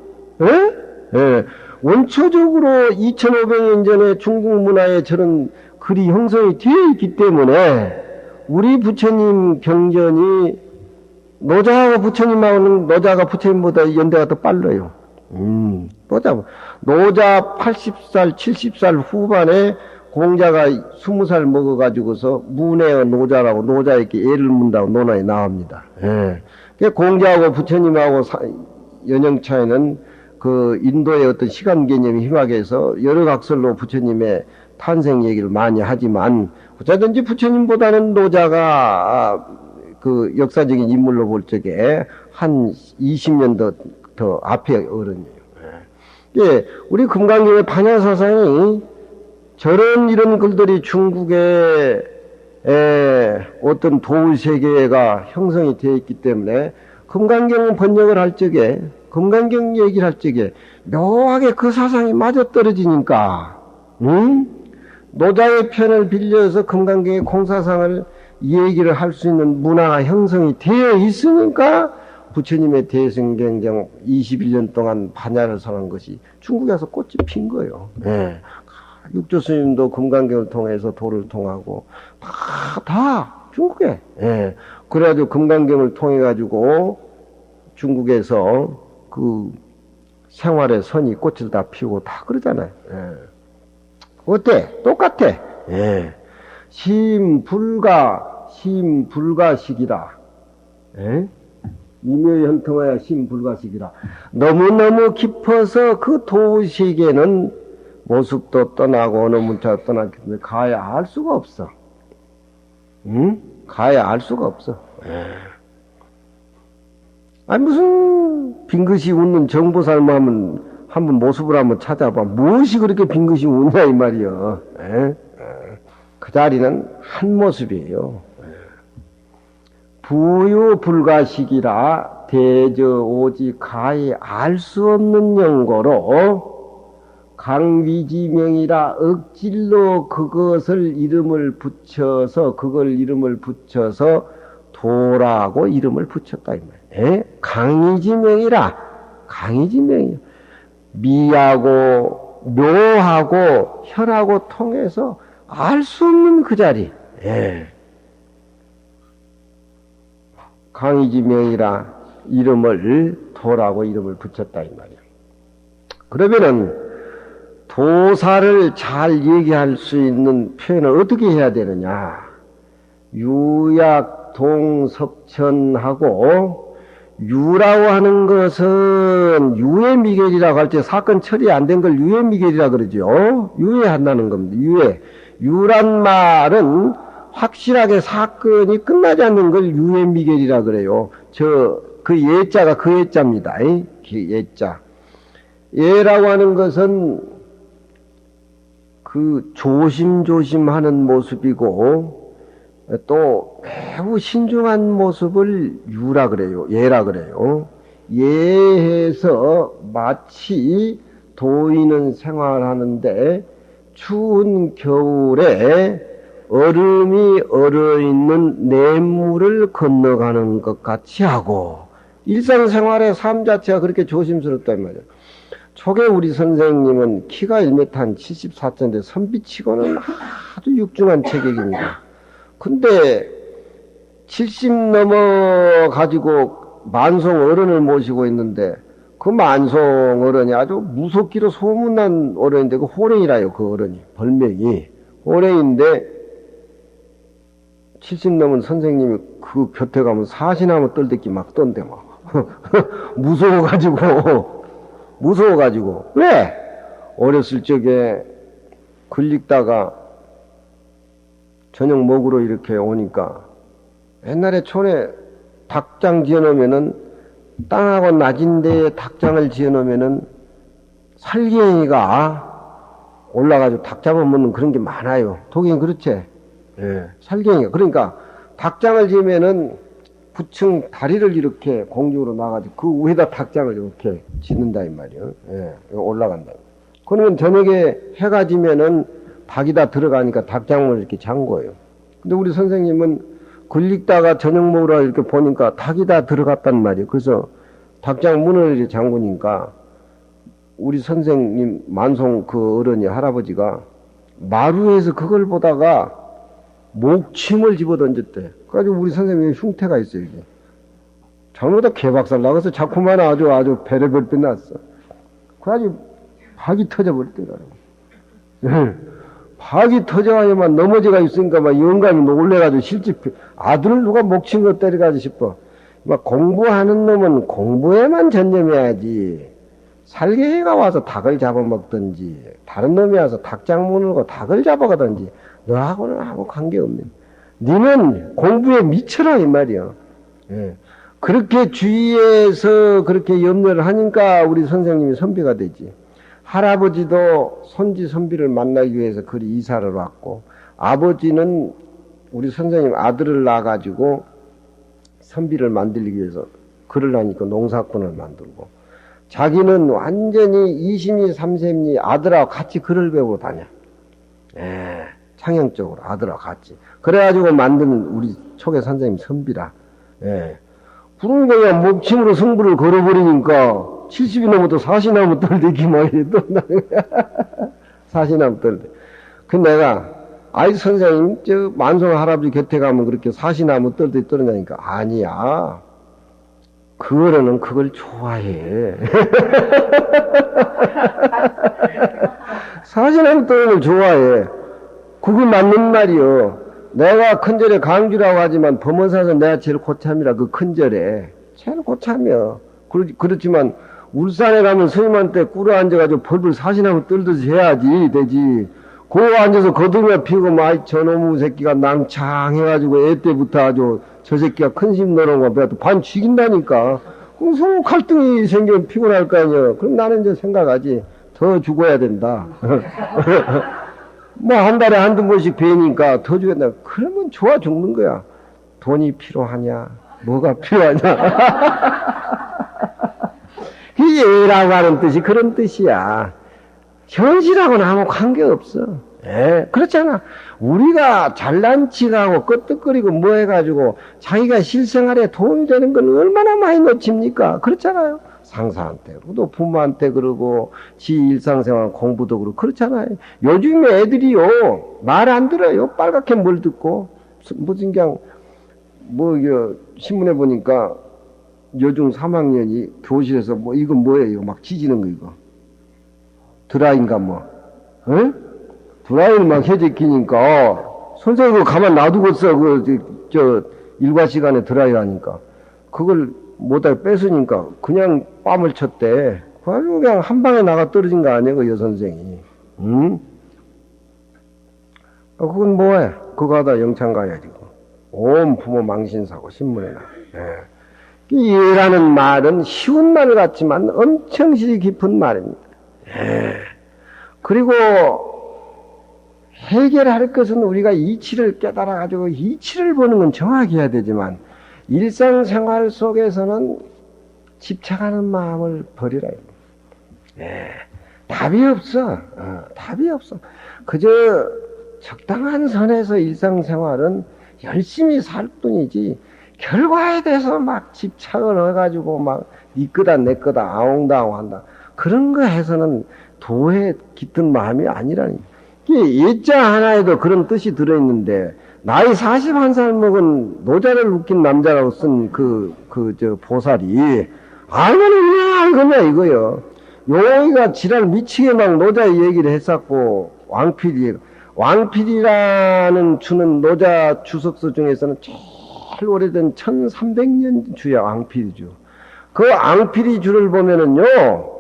S1: 원초적으로 2500년 전에 중국 문화에 저런 글이 형성이 되어 있기 때문에 우리 부처님 경전이 노자하고 부처님하고는 노자가 부처님보다 연대가 더 빨라요. 노자 80살 70살 후반에 공자가 20살 먹어가지고서 문해의 노자라고 노자에게 애를 문다고 논어에 나옵니다. 공자하고 부처님하고 연령 차이는 그 인도의 어떤 시간 개념이 희박해서 여러 각설로 부처님의 탄생 얘기를 많이 하지만 어쩌든지 부처님보다는 노자가 그 역사적인 인물로 볼 적에 한 20년 더 앞에 어른이에요. 우리 금강경의 반야사상이 저런 이런 글들이 중국의 어떤 도세계가 형성이 되어 있기 때문에 금강경 번역을 할 적에 금강경 얘기를 할 적에 묘하게 그 사상이 맞아떨어지니까 노자의 편을 빌려서 금강경의 공사상을 얘기를 할 수 있는 문화가 형성이 되어 있으니까 부처님의 대승경정 21년 동안 반야를 설한 것이 중국에서 꽃이 핀 거예요. 육조 스님도 금강경을 통해서 도를 통하고 다 중국에. 그래가지고 금강경을 통해 가지고 중국에서 그 생활의 선이 꽃을 다 피우고 다 그러잖아요. 어때? 똑같아. 심불가식이라. 미묘현통하여 심불가식이라. 너무너무 깊어서 그 도식에는 모습도 떠나고 어느 문자도 떠났기 때문에 가야 알 수가 없어. 응? 가야 알 수가 없어. 아니 무슨 빙긋이 웃는 정보살모 하면 한번 모습을 한번 찾아봐. 무엇이 그렇게 빙긋이 웃냐 이 말이요. 그 자리는 한 모습이에요. 부유불가식이라 대저 오직 가히 알 수 없는 영고로 강위지명이라 억질로 그것을 이름을 붙여서 도라고 이름을 붙였다 이 말이에요. 강위지명이라 강위지명이요. 미하고 묘하고 현하고 통해서 알 수 없는 그 자리. 강의지명이라 이름을 도라고 이름을 붙였다 이 말이야. 그러면은 도사를 잘 얘기할 수 있는 표현을 어떻게 해야 되느냐? 유약동섭천하고 유라고 하는 것은 유예미결이라고 할 때 사건 처리 안 된 걸 유예미결이라 그러죠. 유예한다는 겁니다. 유란 말은 확실하게 사건이 끝나지 않는 걸 유예미결이라 그래요. 그 예자가 그 예자입니다. 그 예자. 예라고 하는 것은 그 조심조심하는 모습이고 또 매우 신중한 모습을 유라 그래요. 예라 그래요. 예해서 마치 도인은 생활하는데 추운 겨울에 얼음이 얼어있는 냇물을 건너가는 것 같이 하고 일상생활의 삶 자체가 그렇게 조심스럽단 말이에요. 초계 우리 선생님은 키가 1m 한 74cm인데 선비치고는 아주 육중한 체격입니다. 근데 70 넘어 가지고 만송 어른을 모시고 있는데 그 만송 어른이 아주 무섭기로 소문난 어른인데 그 호랭이라요. 그 어른이 벌명이 호랭인데 70 넘은 선생님이 그 곁에 가면 사시나무 떨듣기 막 떤대 막 무서워가지고 왜? 어렸을 적에 글 읽다가 저녁 먹으러 이렇게 오니까 옛날에 촌에 닭장 지어놓으면은 땅하고 낮은 데에 닭장을 지어놓으면은 살갱이가 올라가지고 닭 잡아먹는 그런 게 많아요. 독일은 그렇지? 예, 살갱이가. 그러니까 닭장을 지으면은 부층 다리를 이렇게 공중으로 나가지고 그 위에다 닭장을 이렇게 짓는다 이 말이에요. 예, 올라간다. 그러면 저녁에 해가 지면은 닭이 다 들어가니까 닭장을 이렇게 잠궈요. 근데 우리 선생님은 글 읽다가 저녁 먹으러 이렇게 보니까 닭이 다 들어갔단 말이에요. 그래서 닭장 문을 이렇게 잠그니까 우리 선생님 만송 그 어른이 할아버지가 마루에서 그걸 보다가 목침을 집어던졌대. 그래가지고 우리 선생님이 흉태가 있어요, 이게. 잘못하다 개박살 나가서 자꾸만 아주 배려별빛 났어. 그래가지고 박이 터져버렸더라고. 박이 터져가지고만 넘어져가 있으니까 막 영감이 놀래가지고 실제 아들을 누가 목친 거 때려가지고 싶어. 막 공부하는 놈은 공부에만 전념해야지. 살갱이가 와서 닭을 잡아먹든지, 다른 놈이 와서 닭장 무너고 닭을 잡아가든지, 너하고는 아무 관계없네. 너는 공부에 미쳐라, 이 말이야. 예. 그렇게 주위에서 그렇게 염려를 하니까 우리 선생님이 선비가 되지. 할아버지도 손지 선비를 만나기 위해서 그리 이사를 왔고, 아버지는 우리 선생님 아들을 낳아가지고 선비를 만들기 위해서 글을 하니까 농사꾼을 만들고, 자기는 완전히 2심이 3심이 아들하고 같이 글을 배우고 다녀. 예, 창형적으로 아들하고 같이. 그래가지고 만든 우리 초계 선생님 선비라. 예. 그런 거야, 목침으로 승부를 걸어버리니까 70이 넘어도 사시나무 떨대기 말이야, 또. 사시나무 떨대. 그 내가, 아이 선생님, 저 만성 할아버지 곁에 가면 그렇게 사시나무 떨대 떨어냐니까, 아니야. 그 어른은 그걸 좋아해. 사시나무 떨는 걸 좋아해. 그거 맞는 말이요. 내가 큰절에 강주라고 하지만 범어사에서 내가 제일 고참이라 그 큰절에 제일 고참이야. 그렇지만 울산에 가면 스님한테 꿇어 앉아가지고 벌벌 사신하고 떨듯이 해야지 되지. 그 앉아서 거두며 피고 막 저놈의 새끼가 낭창해가지고 애 때부터 아주 저 새끼가 큰 심 노는 거 내가 또 반 죽인다니까. 그럼 서로 갈등이 생기면 피곤할 거 아니야. 그럼 나는 이제 생각하지. 더 죽어야 된다. 뭐 한 달에 한두 번씩 배니까 더 죽어야 된다. 그러면 좋아 죽는 거야. 돈이 필요하냐? 뭐가 필요하냐? 그게 예라고 하는 뜻이 그런 뜻이야. 현실하고는 아무 관계없어. 예, 그렇잖아. 우리가 잘난 척하고 끄떡거리고 뭐 해가지고 자기가 실생활에 도움이 되는 건 얼마나 많이 놓칩니까? 그렇잖아요. 상사한테 그러고 부모한테 그러고 지 일상생활 공부도 그러고 그렇잖아요. 요즘 애들이요 말 안 들어요. 빨갛게 뭘 듣고 무슨 그냥 뭐 신문에 보니까 여중 3학년이 교실에서 뭐 이거 뭐예요? 이거 막 지지는 거 이거 드라인가 뭐, 응? 드라이를 막 해제키니까 선생님 그거 가만 놔두고서 저 일과 시간에 드라이 하니까 그걸 못하게 뺏으니까 그냥 뺨을 쳤대. 그냥 한 방에 나가 떨어진 거 아니야 그 여선생이. 응? 그건 뭐해? 그거 하다 영창 가야지. 온 부모 망신사고 신문에 나. 예. 이해라는 말은 쉬운 말 같지만 엄청 시 깊은 말입니다. 예. 그리고 해결할 것은 우리가 이치를 깨달아가지고 이치를 보는 건 정확히 해야 되지만 일상생활 속에서는 집착하는 마음을 버리라. 예. 답이 없어. 답이 없어. 그저 적당한 선에서 일상생활은 열심히 살 뿐이지 결과에 대해서 막 집착을 해가지고 막 니 거다 내 거다 아웅다웅 한다. 그런 거 해서는 도에 깃든 마음이 아니라니. 예자 하나에도 그런 뜻이 들어있는데 나이 41살 먹은 노자를 웃긴 남자라고 쓴 저 보살이 알고는 왜 알거냐 이거요. 용이가 지랄 미치게 막 노자 얘기를 했었고 왕필이라는 주는 노자 주석서 중에서는 제일 오래된 1300년 주야 왕필이주. 그 왕필이주를 보면은요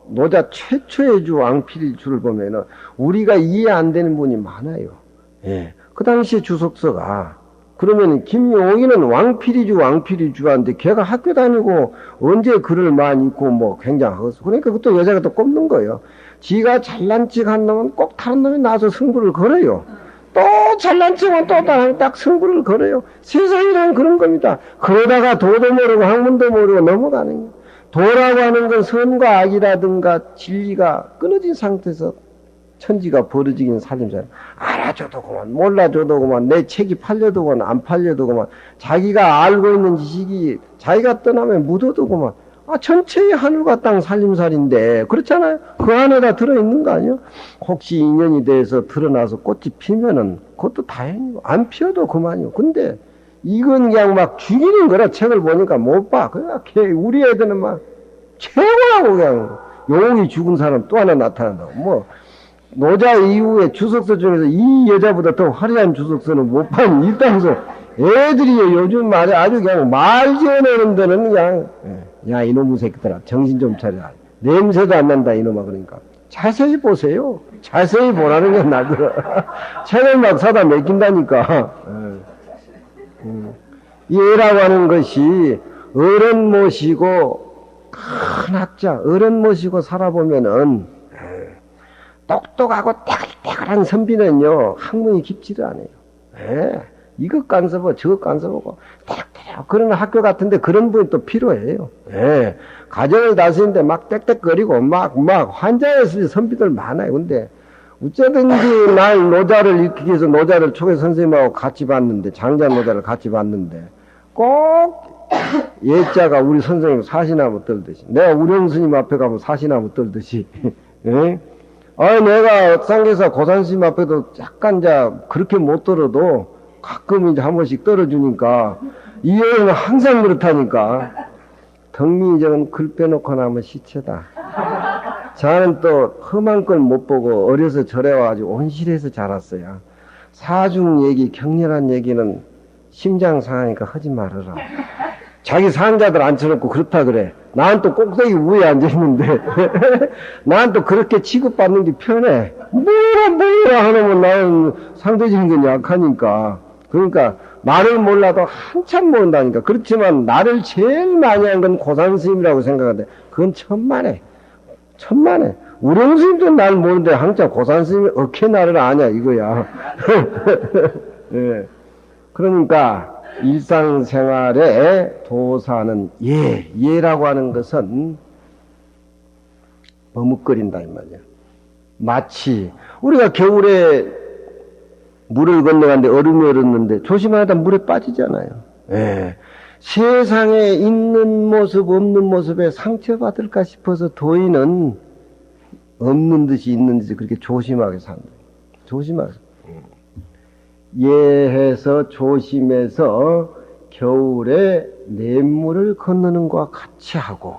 S1: 노자 최초의 주 왕필이주를 보면은 우리가 이해 안 되는 분이 많아요. 예. 그 당시에 주석서가 그러면 김용희는 왕필이주한데 걔가 학교 다니고 언제 글을 많이 읽고 뭐 굉장하겠어. 그러니까 그것도 여자가 또 꼽는 거예요. 지가 잘난 척 한 놈은 꼭 다른 놈이 나와서 승부를 걸어요. 또 잘난 척은 또 다른 딱 승부를 걸어요. 세상이란 그런 겁니다. 그러다가 도도 모르고 학문도 모르고 넘어가는 거예요. 도라고 하는 건 선과 악이라든가 진리가 끊어진 상태에서 천지가 벌어지긴 살림살. 알아줘도 그만, 몰라줘도 그만, 내 책이 팔려도 그만, 안 팔려도 그만, 자기가 알고 있는 지식이 자기가 떠나면 묻어도 그만. 전체의 하늘과 땅 살림살인데, 그렇잖아요? 그 안에다 들어있는 거 아니에요? 혹시 인연이 돼서 드러나서 꽃이 피면은, 그것도 다행이고, 안 피어도 그만이요. 근데, 이건 그냥 막 죽이는 거라 책을 보니까 못 봐. 그냥 우리 애들은 막 최고라고 그냥 용이 죽은 사람 또 하나 나타난다고. 뭐 노자 이후에 주석서 중에서 이 여자보다 더 화려한 주석서는 못 봤니? 이따면서 애들이 요즘 말에 아주 그냥 말 지어내는 데는 그냥 야 이놈의 새끼들아 정신 좀 차려라. 냄새도 안 난다 이놈아. 그러니까 자세히 보세요. 자세히 보라는 게 나더라. 책을 막 사다 맡긴다니까. 예라고 하는 것이 어른 모시고 큰 학자 어른 모시고 살아보면은 똑똑하고 떼글떼글한 선비는요 학문이 깊지도 않아요. 이것 간섭어 저것 간섭하고 떼글떼글 그런 학교 같은데 그런 분이 또 필요해요. 가정을 다스리는데 막 떼떼거리고 막 환장했을 선비들 많아요. 근데 어쩌든지 날 노자를 일으키기 위해서 노자를 초계 선생님하고 같이 봤는데 장자 노자를 같이 봤는데 꼭 예자가 우리 선생님 사시나무 떨듯이 내가 우령 스님 앞에 가면 사시나무 떨듯이 내가 쌍계사 고산 스님 앞에도 약간 그렇게 못 떨어도 가끔 이제 한 번씩 떨어주니까 이 여인은 항상 그렇다니까. 덕민이정은 글 빼놓고 나면 시체다. 저는 또 험한 걸 못 보고 어려서 절에 와가지고 온실에서 자랐어요. 사중 얘기, 격렬한 얘기는 심장 상하니까 하지 말아라. 자기 상자들 앉혀놓고 그렇다 그래. 나는 또 꼭대기 위에 앉아있는데, 나는 또 그렇게 취급받는 게 편해. 뭐라 하면 나는 상대적인 건 약하니까. 그러니까, 나를 몰라도 한참 모른다니까. 그렇지만, 나를 제일 많이 한 건 고산 스님이라고 생각하는데, 그건 천만에. 천만에. 우령 스님도 날 모르는데, 한참 고산 스님이 어떻게 나를 아냐, 이거야. 예. 그러니까, 일상생활에 도사는 예라고 하는 것은 머뭇거린다 이 말이야. 마치 우리가 겨울에 물을 건너가는데 얼음이 얼었는데 조심하다 물에 빠지잖아요. 예. 세상에 있는 모습 없는 모습에 상처받을까 싶어서 도인은 없는 듯이 있는 듯이 그렇게 조심하게 산다. 조심하게. 예해서 조심해서 겨울에 냇물을 건너는 것과 같이 하고,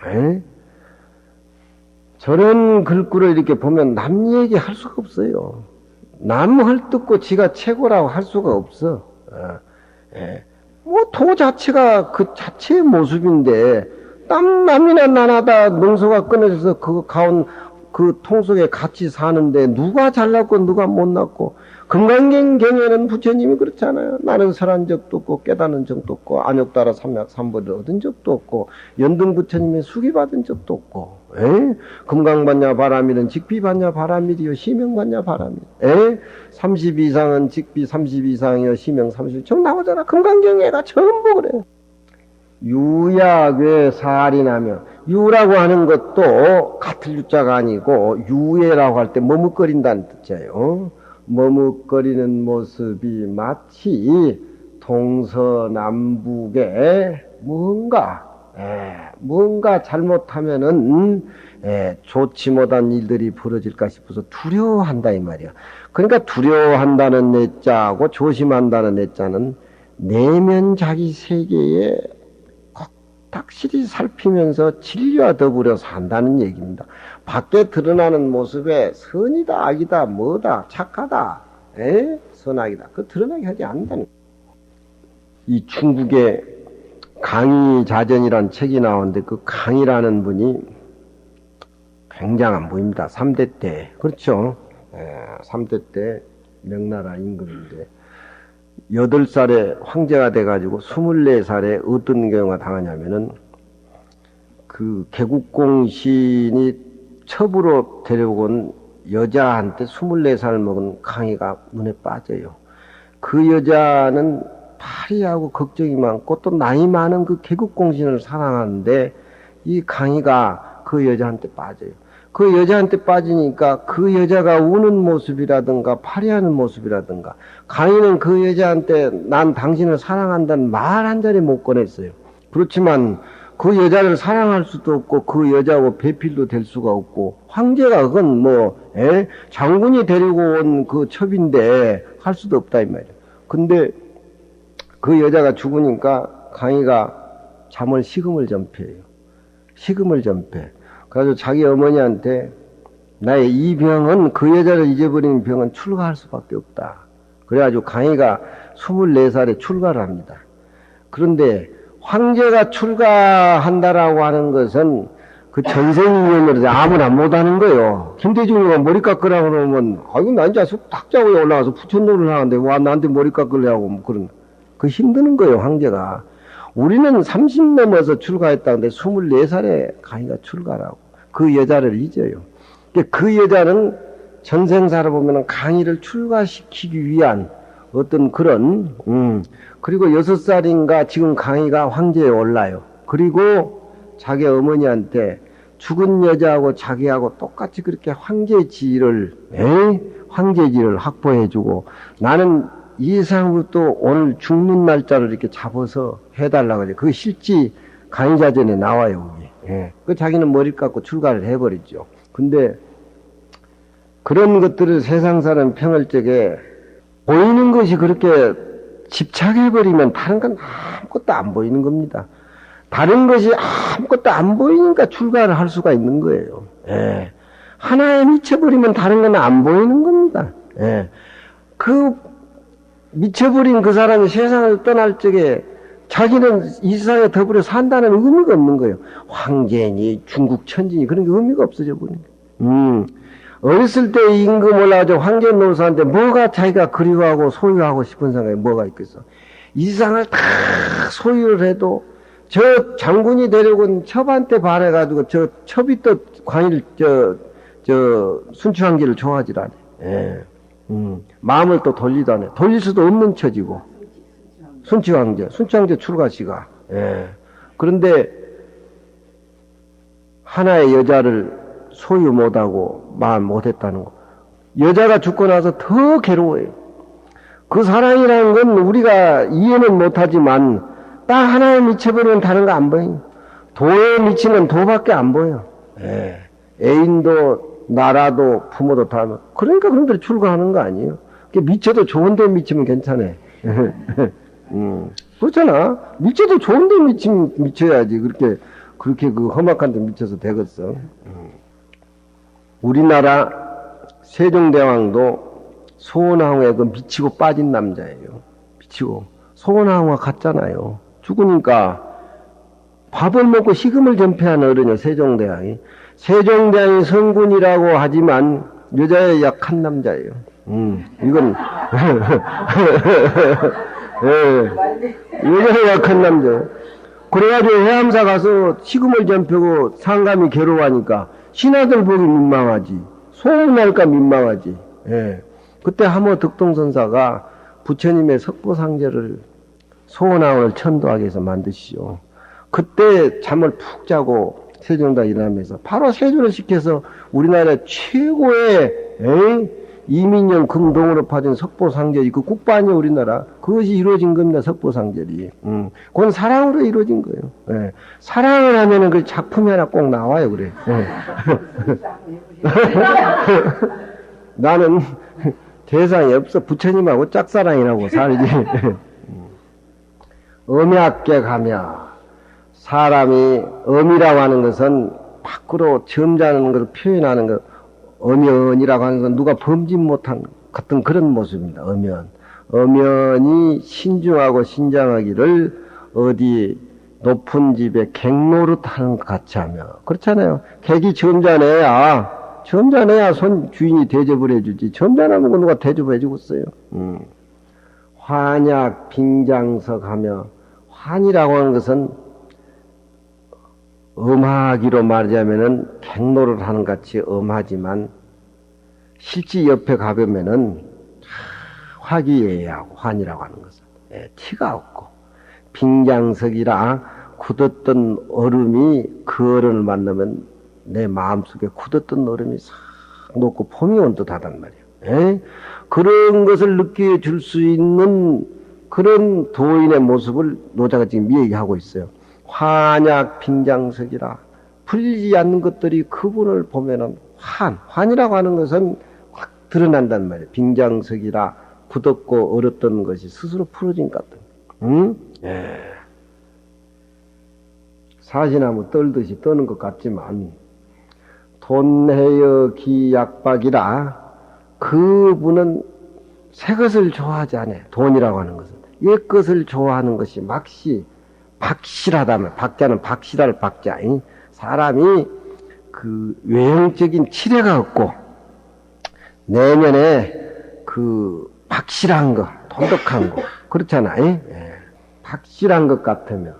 S1: 에? 저런 글귀를 이렇게 보면 남 얘기 할 수가 없어요. 남 헐뜯고 지가 최고라고 할 수가 없어. 뭐 도 자체가 그 자체의 모습인데 남이나 나나다 농소가 끊어져서 그 가운 그 통 속에 같이 사는데 누가 잘났고 누가 못났고. 금강경에는 부처님이 그렇잖아요. 나는 설한 적도 없고 깨닫는 적도 없고 안욕따라 삼보를 얻은 적도 없고 연등 부처님의 수기 받은 적도 없고 금강받냐 바람이는 직비 받냐 바람이리요 시명 받냐 바람이 30 이상은 직비 30 이상이요 시명 30 정 나오잖아. 금강경에가 전부 그래. 유야괴 살인하며 유라고 하는 것도 같은 유자가 아니고 유예라고 할 때 머뭇거린다는 뜻이에요. 머뭇거리는 모습이 마치 동서남북에 뭔가 잘못하면은 좋지 못한 일들이 벌어질까 싶어서 두려워한다 이 말이야. 그러니까 두려워한다는 내자하고 조심한다는 내자는 내면 자기 세계에 확실히 살피면서 진리와 더불어 산다는 얘기입니다. 밖에 드러나는 모습에 선이다, 악이다, 뭐다, 착하다, 선악이다. 그 드러나게 하지 않는다는. 이 중국에 강의자전이라는 책이 나오는데 그 강의라는 분이 굉장한 분입니다. 3대 때. 그렇죠. 3대 때 명나라 임금인데 8살에 황제가 돼가지고 24살에 어떤 경우가 당하냐면은 그 개국공신이 첩으로 데려온 여자한테 24살 먹은 강희가 눈에 빠져요. 그 여자는 파리하고 걱정이 많고 또 나이 많은 그 개국공신을 사랑하는데 이 강희가 그 여자한테 빠져요. 그 여자한테 빠지니까 그 여자가 우는 모습이라든가 파리하는 모습이라든가 강희는 그 여자한테 난 당신을 사랑한다는 말 한 자리 못 꺼냈어요. 그렇지만 그 여자를 사랑할 수도 없고 그 여자하고 배필도 될 수가 없고 황제가 그건 장군이 데리고 온 그 첩인데 할 수도 없다 이 말이야. 근데 그 여자가 죽으니까 강희가 잠을 식음을 전폐해요. 식음을 전폐. 그래서 자기 어머니한테 나의 이 병은 그 여자를 잊어버리는 병은 출가할 수밖에 없다. 그래가지고 강희가 24살에 출가를 합니다. 그런데 황제가 출가한다라고 하는 것은 그 전생인연으로 아무나 못하는 거예요. 김대중이가 머리 깎으라고 그러면 아이고 난 자수 탁자고에 올라가서 부처노를 하는데 와 나한테 머리 깎으려고 뭐 그런 그 힘드는 거예요 황제가. 우리는 30 넘어서 출가했다는데 24살에 강희가 출가라고 그 여자를 잊어요. 그 여자는 전생사를 보면 강희를 출가시키기 위한 어떤 그런 그리고 6살인가 지금 강희가 황제에 올라요. 그리고 자기 어머니한테 죽은 여자하고 자기하고 똑같이 그렇게 황제지를 확보해주고 나는 이상으로 또 오늘 죽는 날짜를 이렇게 잡아서 해달라고 하죠. 그 실지 강의자전에 나와요. 그 자기는 머리 깎고 출가를 해버리죠. 근데 그런 것들을 세상 사람 평할 적에 보이는 것이 그렇게 집착해버리면 다른 건 아무것도 안 보이는 겁니다. 다른 것이 아무것도 안 보이니까 출가를 할 수가 있는 거예요. 하나에 미쳐버리면 다른 건 안 보이는 겁니다. 그 미쳐버린 그 사람이 세상을 떠날 적에 자기는 이 세상에 더불어 산다는 의미가 없는 거예요. 황제니 중국 천지니 그런 게 의미가 없어져 버린 거예요. 어렸을 때 임금 올라가지고 황제 노릇하는데 뭐가 자기가 그리워하고 소유하고 싶은 생각이 뭐가 있겠어. 이 세상을 다 소유를 해도 저 장군이 되려고는 첩한테 반해가지고 저 첩이 또 광일 순추황제를 좋아하질 않아. 예. 마음을 또 돌리도 않아. 돌릴 수도 없는 처지고. 순추황제 출가시가. 예. 그런데 하나의 여자를 소유 못하고 마음 못했다는 거. 여자가 죽고 나서 더 괴로워요. 그 사랑이라는 건 우리가 이해는 못하지만 딱 하나에 미쳐버리면 다른 거 안 보여요. 도에 미치는 도밖에 안 보여. 예. 애인도 나라도 부모도 다. 그러니까 그런 데로 출가하는 거 아니에요. 미쳐도 좋은 데 미치면 괜찮아. 그렇잖아. 미쳐도 좋은 데 미쳐야지. 그렇게 그 험악한 데 미쳐서 되겠어. 우리나라 세종대왕도 소원왕후에 그 미치고 빠진 남자예요. 미치고. 소원왕후가 갔잖아요. 죽으니까 밥을 먹고 식음을 전폐한 어른이요. 세종대왕이. 세종대왕이 성군이라고 하지만 여자에 약한 남자예요. 이건 여자에 약한 남자예요. 그래가지고 해암사 가서 식음을 전폐고 상감이 괴로워하니까 신하들 보기 민망하지. 소문날까 민망하지. 예. 그때 하모 덕동선사가 부처님의 석보상제를 소원왕후를 천도하기 위해서 만드시죠. 그때 잠을 푹 자고 세종대왕이 일어나면서 바로 세조를 시켜서 우리나라 최고의 이민영 금동으로 파진 석보상제이 그 국반이 우리나라 그것이 이루어진 겁니다. 석보상제이. 그건 사랑으로 이루어진 거예요. 예. 사랑을 하면은 그 작품이 하나 꼭 나와요. 그래. 예. 나는 대상이 없어. 부처님하고 짝사랑이라고 살지. 엄약게 가며 사람이 엄이라고 하는 것은 밖으로 점잖은 것을 표현하는 것, 엄연이라고 하는 것은 누가 범짓 못한 같은 그런 모습입니다. 엄연이 신중하고 신장하기를 어디 높은 집에 객노릇 하는 것 같이 하며. 그렇잖아요. 객이 점잖해야 손 주인이 대접을 해주지. 점잖하면 누가 대접을 해주겠어요. 환약 빙장석 하며, 환이라고 하는 것은 엄하기로 말하자면은 객노를 하는 같이 엄하지만 실제 옆에 가보면은 화기애애하고 환이라고 하는 것은 티가 없고, 빙장석이라 굳었던 얼음이 그 얼음을 만나면 내 마음속에 굳었던 얼음이 싹 녹고 폼이 온 듯하단 말이에요. 그런 것을 느껴줄 수 있는 그런 도인의 모습을 노자가 지금 얘기하고 있어요. 환약 빙장석이라 풀리지 않는 것들이 그분을 보면은 환이라고 하는 것은 확 드러난단 말이에요. 빙장석이라 굳었고 얼었던 것이 스스로 풀어진 것 같은. 사시나무 떨듯이 떠는 것 같지만 돈해여 기약박이라 그분은 새 것을 좋아하지 않아요. 돈이라고 하는 것은 옛 것을 좋아하는 것이 막시 박실하다면, 박자는 박실할 박자. 사람이 그 외형적인 치레가 없고 내면에 그 박실한 거, 돈독한 거 그렇잖아요. 박실한 것 같으면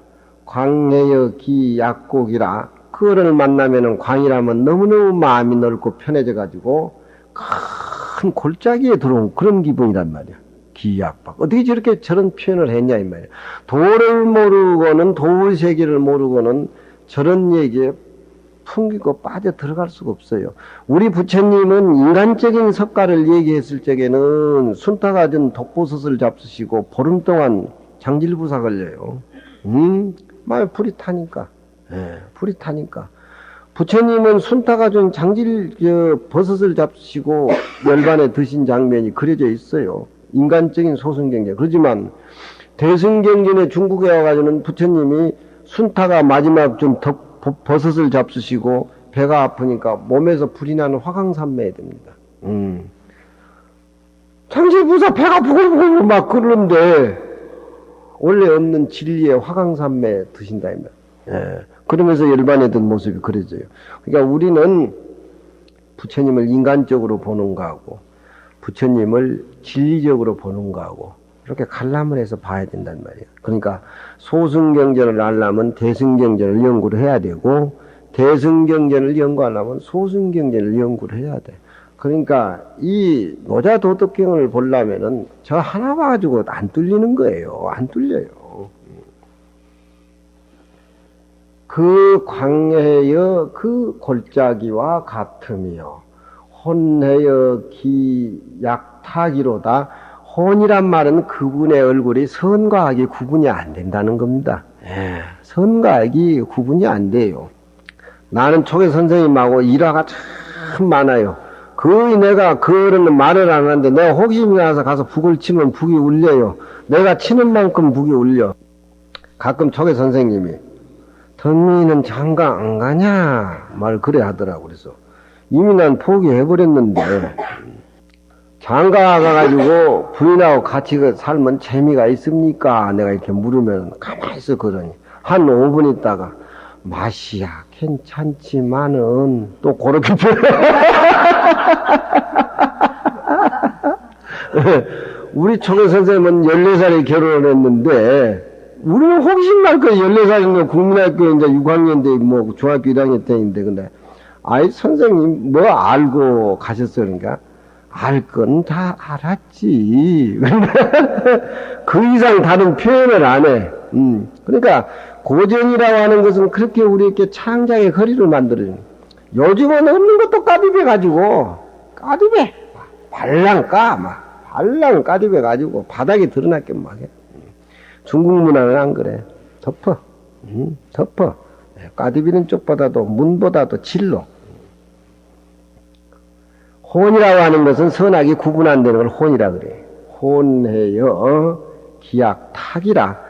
S1: 광해여 기약곡이라 그거를 만나면은 광이라면 너무너무 마음이 넓고 편해져 가지고 큰 골짜기에 들어온 그런 기분이란 말이야. 기약박. 어떻게 저런 표현을 했냐 이 말이야. 도를 모르고는 도의 세계를 모르고는 저런 얘기에 풍기고 빠져 들어갈 수가 없어요. 우리 부처님은 인간적인 석가를 얘기했을 적에는 순타가 든 독보섯을 잡수시고 보름 동안 장질부사 걸려요. 말 불이 타니까. 불이 타니까. 부처님은 순타가 준 버섯을 잡수시고 열반에 드신 장면이 그려져 있어요. 인간적인 소승경전. 그렇지만 대승경전에 중국에 와가지고는 부처님이 순타가 마지막 좀 버섯을 잡수시고 배가 아프니까 몸에서 불이 나는 화강산매에 됩니다. 장실부사 배가 부글부글 막 끓는데 원래 없는 진리의 화강산매 드신다. 예. 그러면서 열반에 든 모습이 그려져요. 그러니까 우리는 부처님을 인간적으로 보는 거하고 부처님을 진리적으로 보는 거하고 이렇게 관람을 해서 봐야 된단 말이에요. 그러니까 소승경전을 알려면 대승경전을 연구를 해야 되고 대승경전을 연구하려면 소승경전을 연구를 해야 돼. 그러니까 이 노자도덕경을 보려면은 저 하나 봐가지고 안 뚫리는 거예요. 안 뚫려요. 그 광해여 그 골짜기와 같으며 혼해여 기약타기로다. 혼이란 말은 그분의 얼굴이 선과 악이 구분이 안 된다는 겁니다. 예, 선과 악이 구분이 안 돼요. 나는 초계 선생님하고 일화가 참 많아요. 거의 내가 그거는 말을 안 하는데 내가 호기심이 나서 가서 북을 치면 북이 울려요. 내가 치는 만큼 북이 울려. 가끔 초계 선생님이 덕민이는 장가 안 가냐 말 그래 하더라고. 그래서 이미 난 포기해버렸는데 장가 가가지고 부인하고 같이 살면 재미가 있습니까? 내가 이렇게 물으면 가만히 있어 그러니 한 5분 있다가 맛이야 괜찮지만은 또 그렇게 우리 초계 선생님은 14살에 결혼을 했는데 우리는 호기심 날 거예요. 14살이면 국민학교 이제 6학년 때 뭐 중학교 1학년 때인데 근데 아이 선생님 뭐 알고 가셨어요? 그러니까 알 건 다 알았지. 그 이상 다른 표현을 안 해. 그러니까 고전이라고 하는 것은 그렇게 우리에게 창작의 거리를 만들어요. 요즘은 없는 것도 까디배 가지고 까디배 발랑 까 막 발랑 까디배 가지고 바닥에 드러났게 막 해. 중국 문화는 안 그래. 덮어. 덮어. 까디비는 쪽보다도 문보다도 진로. 혼이라고 하는 것은 선악이 구분 안 되는 걸 혼이라 그래. 혼해여 기약 탁이라.